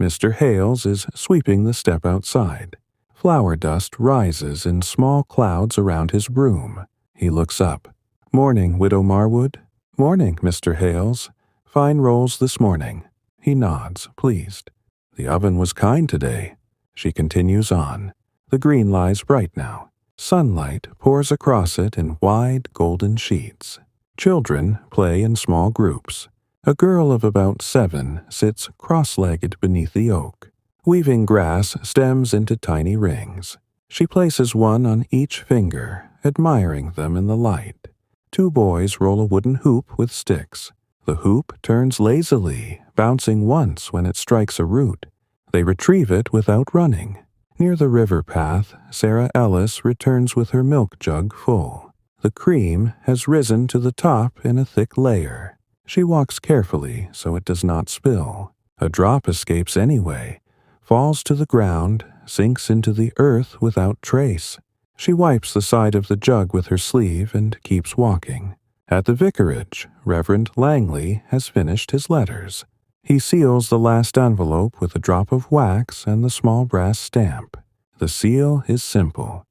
Mr. Hales is sweeping the step outside. Flour dust rises in small clouds around his broom. He looks up. "Morning, Widow Marwood." "Morning, Mr. Hales. Fine rolls this morning." He nods, pleased. "The oven was kind today." She continues on. The green lies bright now. Sunlight pours across it in wide golden sheets. Children play in small groups. A girl of about 7 sits cross-legged beneath the oak, weaving grass stems into tiny rings. She places one on each finger, admiring them in the light. 2 boys roll a wooden hoop with sticks. The hoop turns lazily, bouncing once when it strikes a root. They retrieve it without running. Near the river path, Sarah Ellis returns with her milk jug full. The cream has risen to the top in a thick layer. She walks carefully so it does not spill. A drop escapes anyway, falls to the ground, sinks into the earth without trace. She wipes the side of the jug with her sleeve and keeps walking. At the vicarage, Reverend Langley has finished his letters. He seals the last envelope with a drop of wax and the small brass stamp. The seal is simple,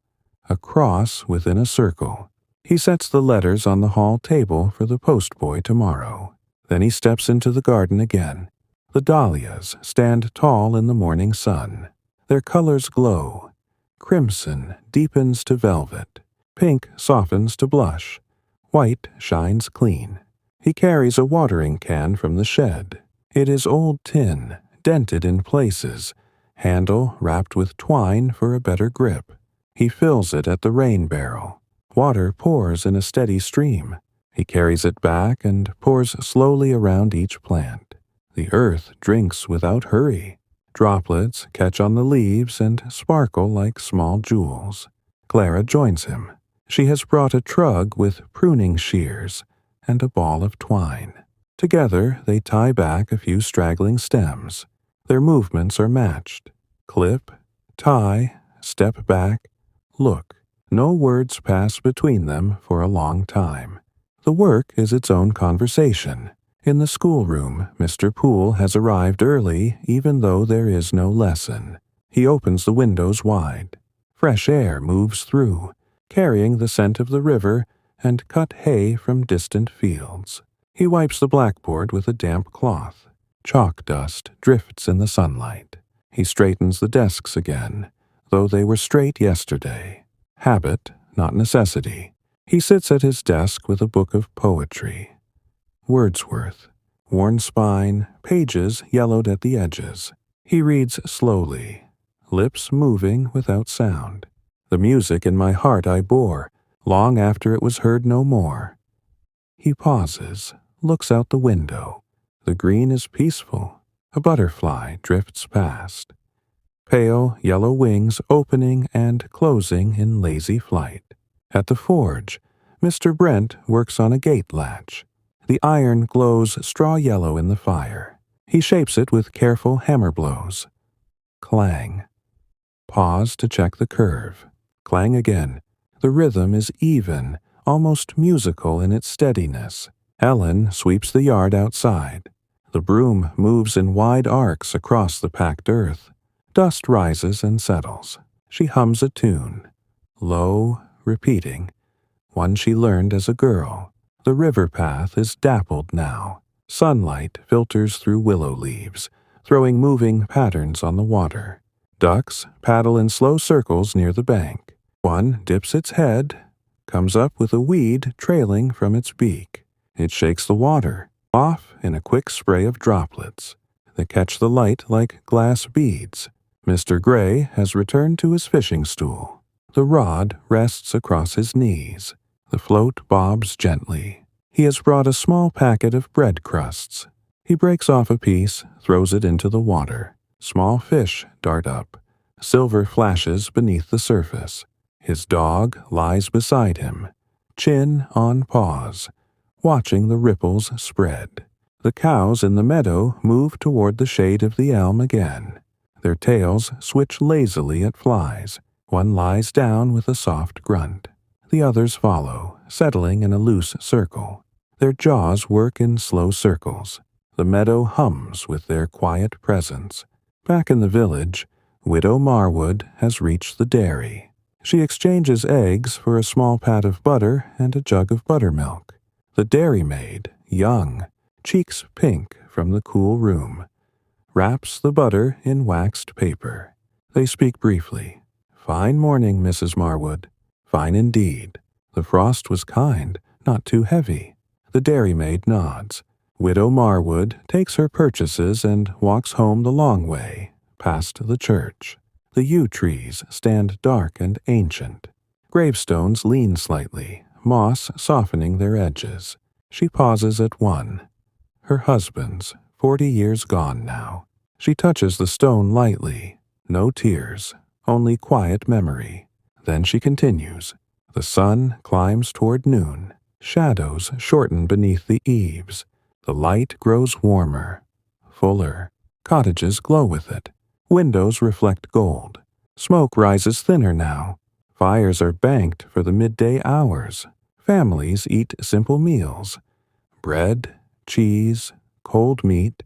a cross within a circle. He sets the letters on the hall table for the postboy tomorrow. Then he steps into the garden again. The dahlias stand tall in the morning sun. Their colors glow. Crimson deepens to velvet. Pink softens to blush. White shines clean. He carries a watering can from the shed. It is old tin, dented in places, handle wrapped with twine for a better grip. He fills it at the rain barrel. Water pours in a steady stream. He carries it back and pours slowly around each plant. The earth drinks without hurry. Droplets catch on the leaves and sparkle like small jewels. Clara joins him. She has brought a trug with pruning shears and a ball of twine. Together they tie back a few straggling stems. Their movements are matched. Clip, tie, step back, look. No words pass between them for a long time. The work is its own conversation. In the schoolroom, Mr. Poole has arrived early even though there is no lesson. He opens the windows wide. Fresh air moves through, carrying the scent of the river and cut hay from distant fields. He wipes the blackboard with a damp cloth. Chalk dust drifts in the sunlight. He straightens the desks again, though they were straight yesterday. Habit, not necessity. He sits at his desk with a book of poetry. Wordsworth, worn spine, pages yellowed at the edges. He reads slowly, lips moving without sound. The music in my heart I bore, long after it was heard no more. He pauses, looks out the window. The green is peaceful. A butterfly drifts past. Pale yellow wings opening and closing in lazy flight. At the forge, Mr. Brent works on a gate latch. The iron glows straw yellow in the fire. He shapes it with careful hammer blows. Clang. Pause to check the curve. Clang again. The rhythm is even, almost musical in its steadiness. Ellen sweeps the yard outside. The broom moves in wide arcs across the packed earth. Dust rises and settles. She hums a tune. Low, repeating. One she learned as a girl. The river path is dappled now. Sunlight filters through willow leaves, throwing moving patterns on the water. Ducks paddle in slow circles near the bank. One dips its head, comes up with a weed trailing from its beak. It shakes the water, off in a quick spray of droplets. They catch the light like glass beads. Mr. Gray has returned to his fishing stool. The rod rests across his knees. The float bobs gently. He has brought a small packet of bread crusts. He breaks off a piece, throws it into the water. Small fish dart up. Silver flashes beneath the surface. His dog lies beside him, chin on paws, watching the ripples spread. The cows in the meadow move toward the shade of the elm again. Their tails switch lazily at flies. One lies down with a soft grunt. The others follow, settling in a loose circle. Their jaws work in slow circles. The meadow hums with their quiet presence. Back in the village, Widow Marwood has reached the dairy. She exchanges eggs for a small pat of butter and a jug of buttermilk. The dairymaid, young, cheeks pink from the cool room, wraps the butter in waxed paper. They speak briefly. "Fine morning, Mrs. Marwood." "Fine indeed." "The frost was kind, not too heavy." The dairymaid nods. Widow Marwood takes her purchases and walks home the long way, past the church. The yew trees stand dark and ancient. Gravestones lean slightly, moss softening their edges. She pauses at one. Her husband's, 40 years gone now. She touches the stone lightly. No tears, only quiet memory. Then she continues. The sun climbs toward noon. Shadows shorten beneath the eaves. The light grows warmer, fuller. Cottages glow with it. Windows reflect gold. Smoke rises thinner now. Fires are banked for the midday hours. Families eat simple meals. Bread, cheese, cold meat,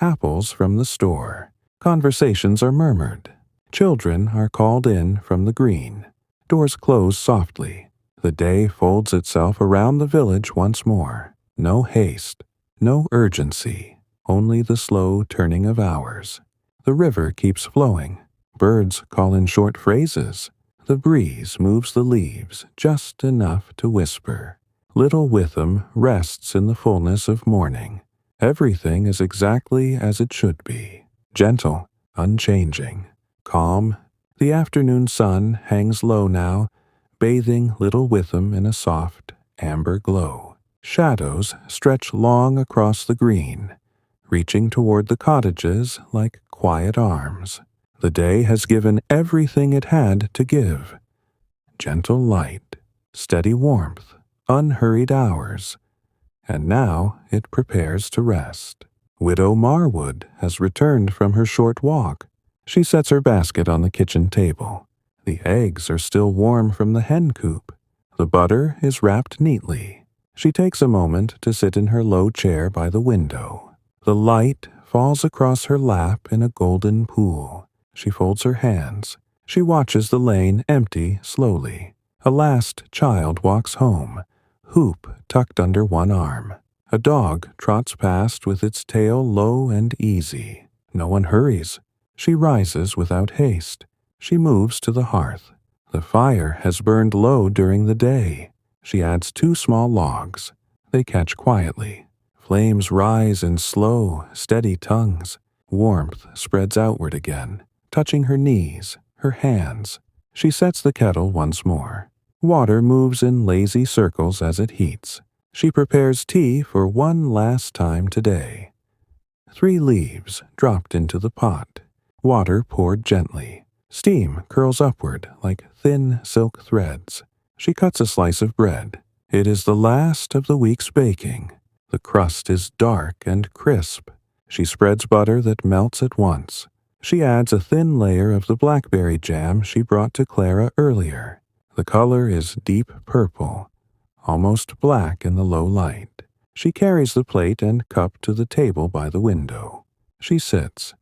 apples from the store. Conversations are murmured. Children are called in from the green. Doors close softly. The day folds itself around the village once more. No haste, no urgency, only the slow turning of hours. The river keeps flowing. Birds call in short phrases. The breeze moves the leaves just enough to whisper. Little Witham rests in the fullness of morning. Everything is exactly as it should be. Gentle, unchanging, calm. The afternoon sun hangs low now, bathing Little Witham in a soft, amber glow. Shadows stretch long across the green, reaching toward the cottages like quiet arms. The day has given everything it had to give. Gentle light, steady warmth, unhurried hours. And now it prepares to rest. Widow Marwood has returned from her short walk. She sets her basket on the kitchen table. The eggs are still warm from the hen coop. The butter is wrapped neatly. She takes a moment to sit in her low chair by the window. The light falls across her lap in a golden pool. She folds her hands. She watches the lane empty slowly. A last child walks home, hoop tucked under one arm. A dog trots past with its tail low and easy. No one hurries. She rises without haste. She moves to the hearth. The fire has burned low during the day. She adds 2 small logs. They catch quietly. Flames rise in slow, steady tongues. Warmth spreads outward again, touching her knees, her hands. She sets the kettle once more. Water moves in lazy circles as it heats. She prepares tea for one last time today. 3 leaves dropped into the pot. Water poured gently. Steam curls upward like thin silk threads. She cuts a slice of bread. It is the last of the week's baking. The crust is dark and crisp. She spreads butter that melts at once. She adds a thin layer of the blackberry jam she brought to Clara earlier. The color is deep purple, almost black in the low light. She carries the plate and cup to the table by the window. She sits.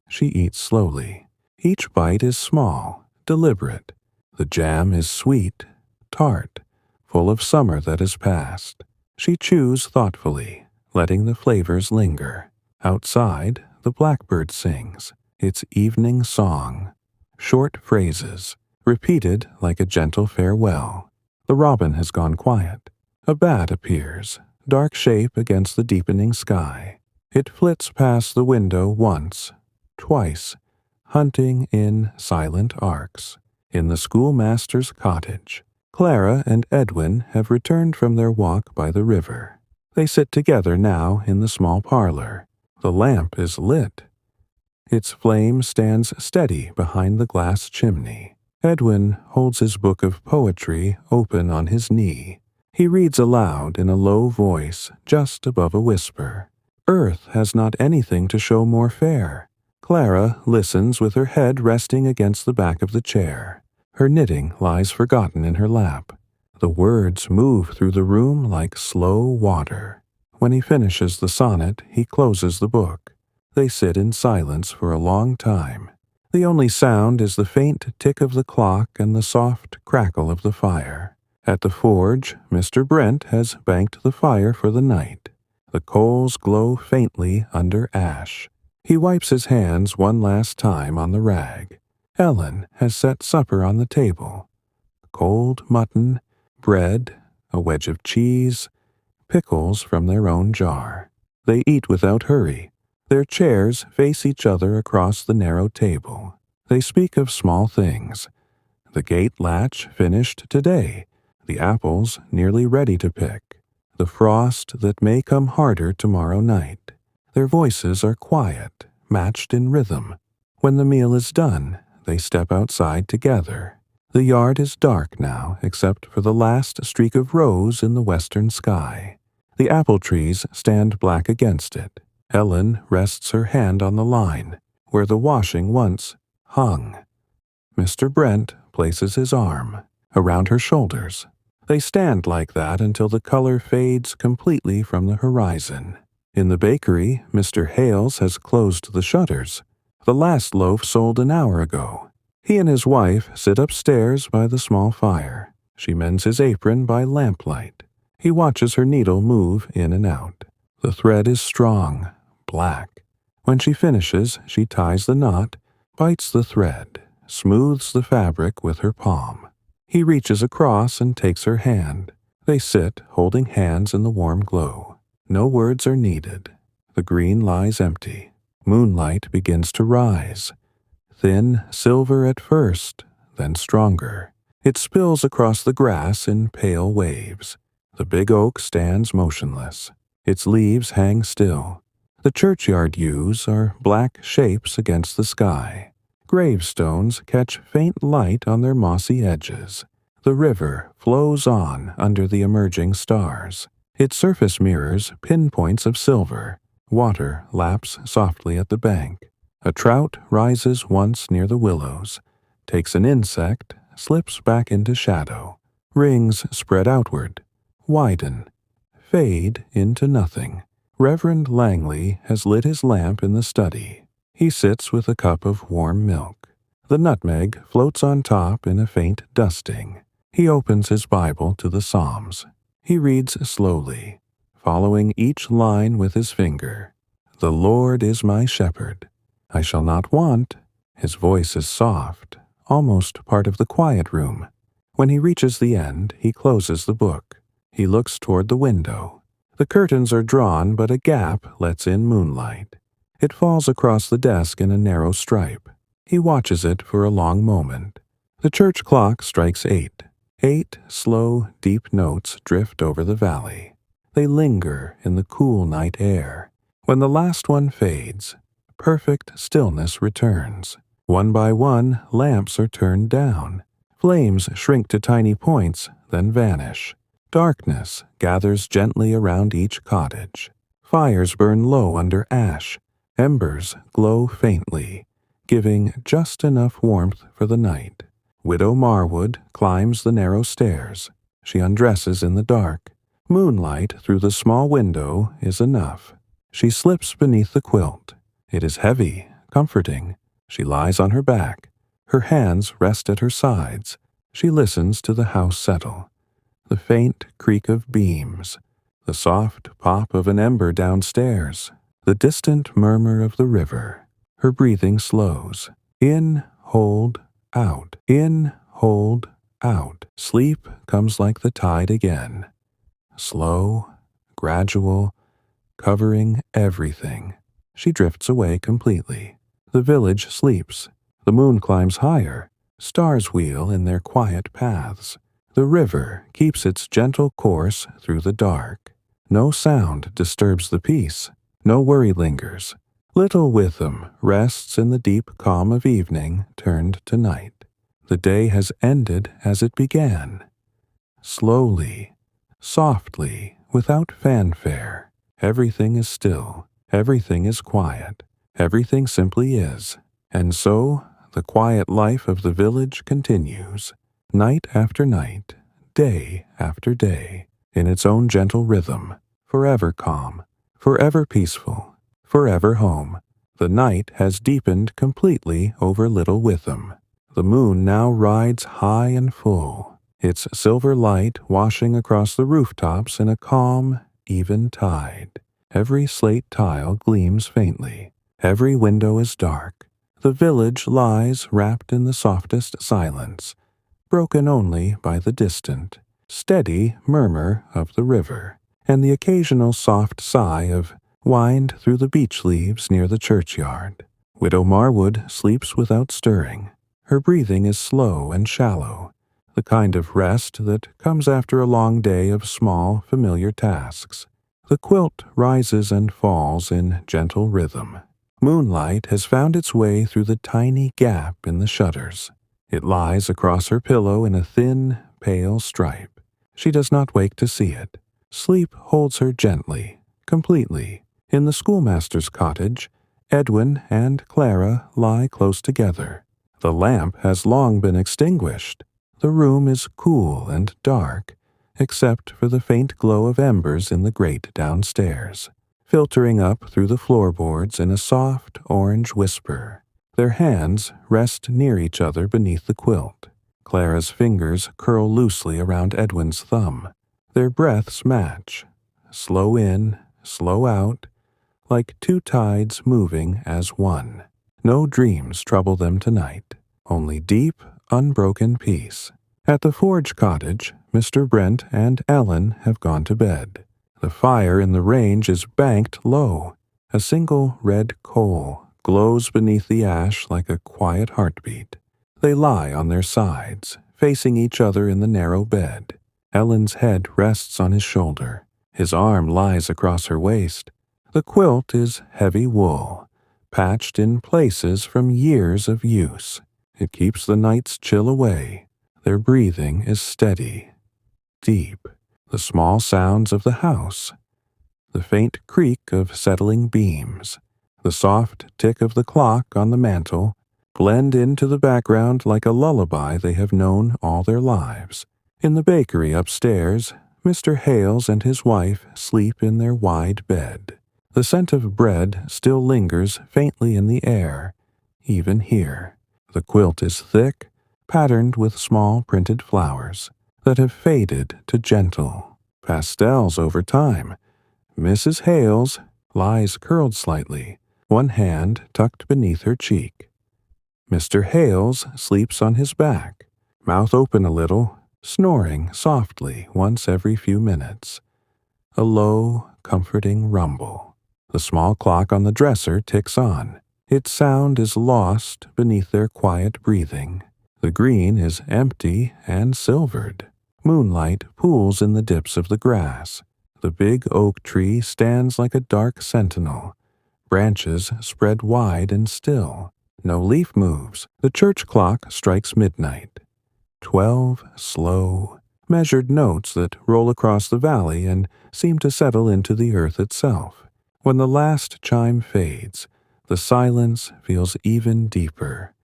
She eats slowly. Each bite is small, deliberate. The jam is sweet, tart, full of summer that has passed. She chews thoughtfully, letting the flavors linger. Outside, the blackbird sings its evening song. Short phrases, repeated like a gentle farewell. The robin has gone quiet. A bat appears, dark shape against the deepening sky. It flits past the window once, twice, hunting in silent arcs. In the schoolmaster's cottage, Clara and Edwin have returned from their walk by the river. They sit together now in the small parlor. The lamp is lit. Its flame stands steady behind the glass chimney. Edwin holds his book of poetry open on his knee. He reads aloud in a low voice, just above a whisper. Earth has not anything to show more fair. Clara listens with her head resting against the back of the chair. Her knitting lies forgotten in her lap. The words move through the room like slow water. When he finishes the sonnet, he closes the book. They sit in silence for a long time. The only sound is the faint tick of the clock and the soft crackle of the fire. At the forge, Mr. Brent has banked the fire for the night. The coals glow faintly under ash. He wipes his hands one last time on the rag. Ellen has set supper on the table. Cold mutton, bread, a wedge of cheese, pickles from their own jar. They eat without hurry. Their chairs face each other across the narrow table. They speak of small things. The gate latch finished today, the apples nearly ready to pick, the frost that may come harder tomorrow night. Their voices are quiet, matched in rhythm. When the meal is done, they step outside together. The yard is dark now, except for the last streak of rose in the western sky. The apple trees stand black against it. Ellen rests her hand on the line, where the washing once hung. Mr. Brent places his arm around her shoulders. They stand like that until the color fades completely from the horizon. In the bakery, Mr. Hales has closed the shutters. The last loaf sold an hour ago. He and his wife sit upstairs by the small fire. She mends his apron by lamplight. He watches her needle move in and out. The thread is strong, black. When she finishes, she ties the knot, bites the thread, smooths the fabric with her palm. He reaches across and takes her hand. They sit, holding hands in the warm glow. No words are needed. The green lies empty. Moonlight begins to rise. Thin silver at first, then stronger. It spills across the grass in pale waves. The big oak stands motionless. Its leaves hang still. The churchyard yews are black shapes against the sky. Gravestones catch faint light on their mossy edges. The river flows on under the emerging stars. Its surface mirrors pinpoints of silver. Water laps softly at the bank. A trout rises once near the willows, takes an insect, slips back into shadow. Rings spread outward, widen, fade into nothing. Reverend Langley has lit his lamp in the study. He sits with a cup of warm milk. The nutmeg floats on top in a faint dusting. He opens his Bible to the Psalms. He reads slowly, following each line with his finger. The Lord is my shepherd. I shall not want. His voice is soft, almost part of the quiet room. When he reaches the end, he closes the book. He looks toward the window. The curtains are drawn, but a gap lets in moonlight. It falls across the desk in a narrow stripe. He watches it for a long moment. The church clock strikes 8. 8 slow, deep notes drift over the valley. They linger in the cool night air. When the last one fades, perfect stillness returns. One by one, lamps are turned down. Flames shrink to tiny points, then vanish. Darkness gathers gently around each cottage. Fires burn low under ash. Embers glow faintly, giving just enough warmth for the night. Widow Marwood climbs the narrow stairs. She undresses in the dark. Moonlight through the small window is enough. She slips beneath the quilt. It is heavy, comforting. She lies on her back. Her hands rest at her sides. She listens to the house settle. The faint creak of beams. The soft pop of an ember downstairs. The distant murmur of the river. Her breathing slows. In, hold, out. In, hold, out. Sleep comes like the tide again. Slow, gradual, covering everything. She drifts away completely. The village sleeps. The moon climbs higher. Stars wheel in their quiet paths. The river keeps its gentle course through the dark. No sound disturbs the peace. No worry lingers. Little Witham rests in the deep calm of evening turned to night. The day has ended as it began. Slowly, softly, without fanfare. Everything is still. Everything is quiet. Everything simply is. And so, the quiet life of the village continues. Night after night, day after day, in its own gentle rhythm, forever calm, forever peaceful, forever home. The night has deepened completely over Little Witham. The moon now rides high and full, its silver light washing across the rooftops in a calm, even tide. Every slate tile gleams faintly. Every window is dark. The village lies wrapped in the softest silence, broken only by the distant, steady murmur of the river, and the occasional soft sigh of wind through the beech leaves near the churchyard. Widow Marwood sleeps without stirring. Her breathing is slow and shallow, the kind of rest that comes after a long day of small, familiar tasks. The quilt rises and falls in gentle rhythm. Moonlight has found its way through the tiny gap in the shutters. It lies across her pillow in a thin, pale stripe. She does not wake to see it. Sleep holds her gently, completely. In the schoolmaster's cottage, Edwin and Clara lie close together. The lamp has long been extinguished. The room is cool and dark, except for the faint glow of embers in the grate downstairs, filtering up through the floorboards in a soft orange whisper. Their hands rest near each other beneath the quilt. Clara's fingers curl loosely around Edwin's thumb. Their breaths match, slow in, slow out, like two tides moving as one. No dreams trouble them tonight, only deep, unbroken peace. At the Forge cottage, Mr. Brent and Ellen have gone to bed. The fire in the range is banked low. A single red coal glows beneath the ash like a quiet heartbeat. They lie on their sides, facing each other in the narrow bed. Ellen's head rests on his shoulder. His arm lies across her waist. The quilt is heavy wool, patched in places from years of use. It keeps the night's chill away. Their breathing is steady, deep. The small sounds of the house, the faint creak of settling beams, the soft tick of the clock on the mantel blend into the background like a lullaby they have known all their lives. In the bakery upstairs, Mr. Hales and his wife sleep in their wide bed. The scent of bread still lingers faintly in the air, even here. The quilt is thick, patterned with small printed flowers that have faded to gentle pastels over time. Mrs. Hales lies curled slightly, one hand tucked beneath her cheek. Mr. Hales sleeps on his back, mouth open a little, snoring softly once every few minutes. A low, comforting rumble. The small clock on the dresser ticks on. Its sound is lost beneath their quiet breathing. The green is empty and silvered. Moonlight pools in the dips of the grass. The big oak tree stands like a dark sentinel. Branches spread wide and still. No leaf moves. The church clock strikes midnight. 12 slow, measured notes that roll across the valley and seem to settle into the earth itself. When the last chime fades, the silence feels even deeper,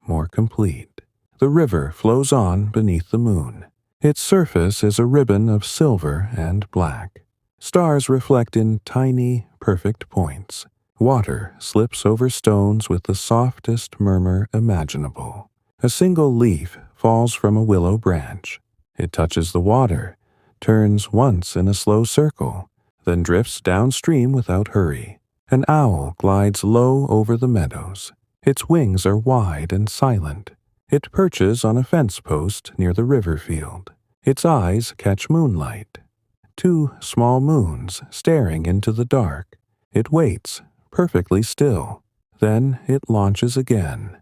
more complete. The river flows on beneath the moon. Its surface is a ribbon of silver and black. Stars reflect in tiny, perfect points. Water slips over stones with the softest murmur imaginable. A single leaf falls from a willow branch. It touches the water, turns once in a slow circle, then drifts downstream without hurry. An owl glides low over the meadows. Its wings are wide and silent. It perches on a fence post near the river field. Its eyes catch moonlight. Two small moons staring into the dark. It waits, perfectly still. Then it launches again,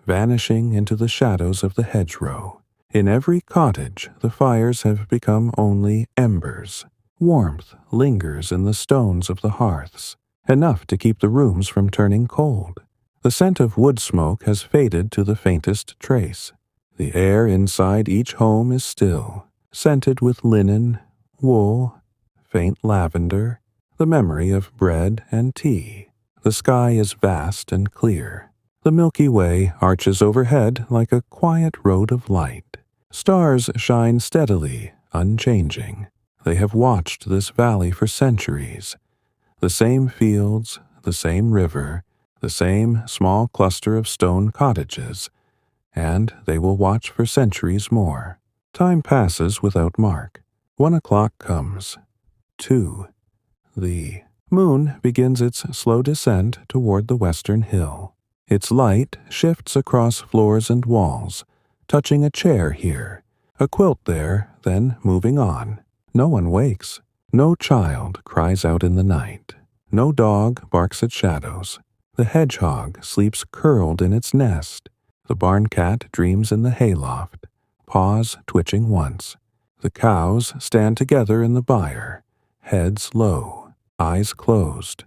vanishing into the shadows of the hedgerow. In every cottage, the fires have become only embers. Warmth lingers in the stones of the hearths, enough to keep the rooms from turning cold. The scent of wood smoke has faded to the faintest trace. The air inside each home is still, scented with linen, wool, faint lavender, the memory of bread and tea. The sky is vast and clear. The Milky Way arches overhead like a quiet road of light. Stars shine steadily, unchanging. They have watched this valley for centuries. The same fields, the same river, the same small cluster of stone cottages, and they will watch for centuries more. Time passes without mark. 1 o'clock comes. 2. The moon begins its slow descent toward the western hill. Its light shifts across floors and walls, touching a chair here, a quilt there, then moving on. No one wakes. No child cries out in the night. No dog barks at shadows. The hedgehog sleeps curled in its nest. The barn cat dreams in the hayloft, paws twitching once. The cows stand together in the byre, heads low, eyes closed,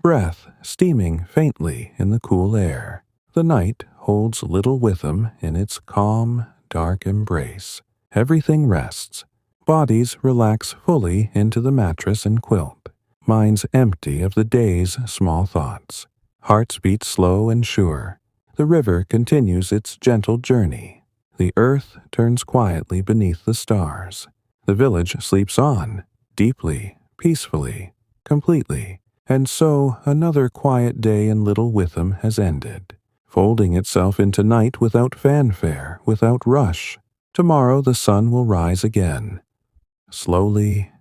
breath steaming faintly in the cool air. The night holds little Witham in its calm, dark embrace. Everything rests. Bodies relax fully into the mattress and quilt. Minds empty of the day's small thoughts. Hearts beat slow and sure. The river continues its gentle journey. The earth turns quietly beneath the stars. The village sleeps on, deeply, peacefully, completely. And so another quiet day in Little Witham has ended, folding itself into night without fanfare, without rush. Tomorrow the sun will rise again. Slowly,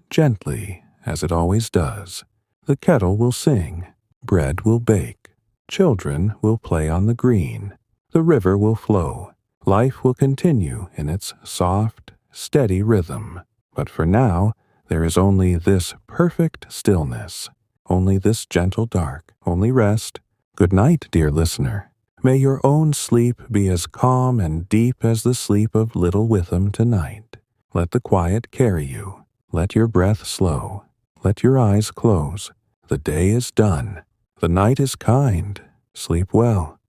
gently, as it always does. The kettle will sing. Bread will bake. Children will play on the green. The river will flow. Life will continue in its soft, steady rhythm. But for now, there is only this perfect stillness, only this gentle dark, only rest. Good night, dear listener. May your own sleep be as calm and deep as the sleep of Little Witham tonight. Let the quiet carry you. Let your breath slow. Let your eyes close. The day is done. The night is kind. Sleep well.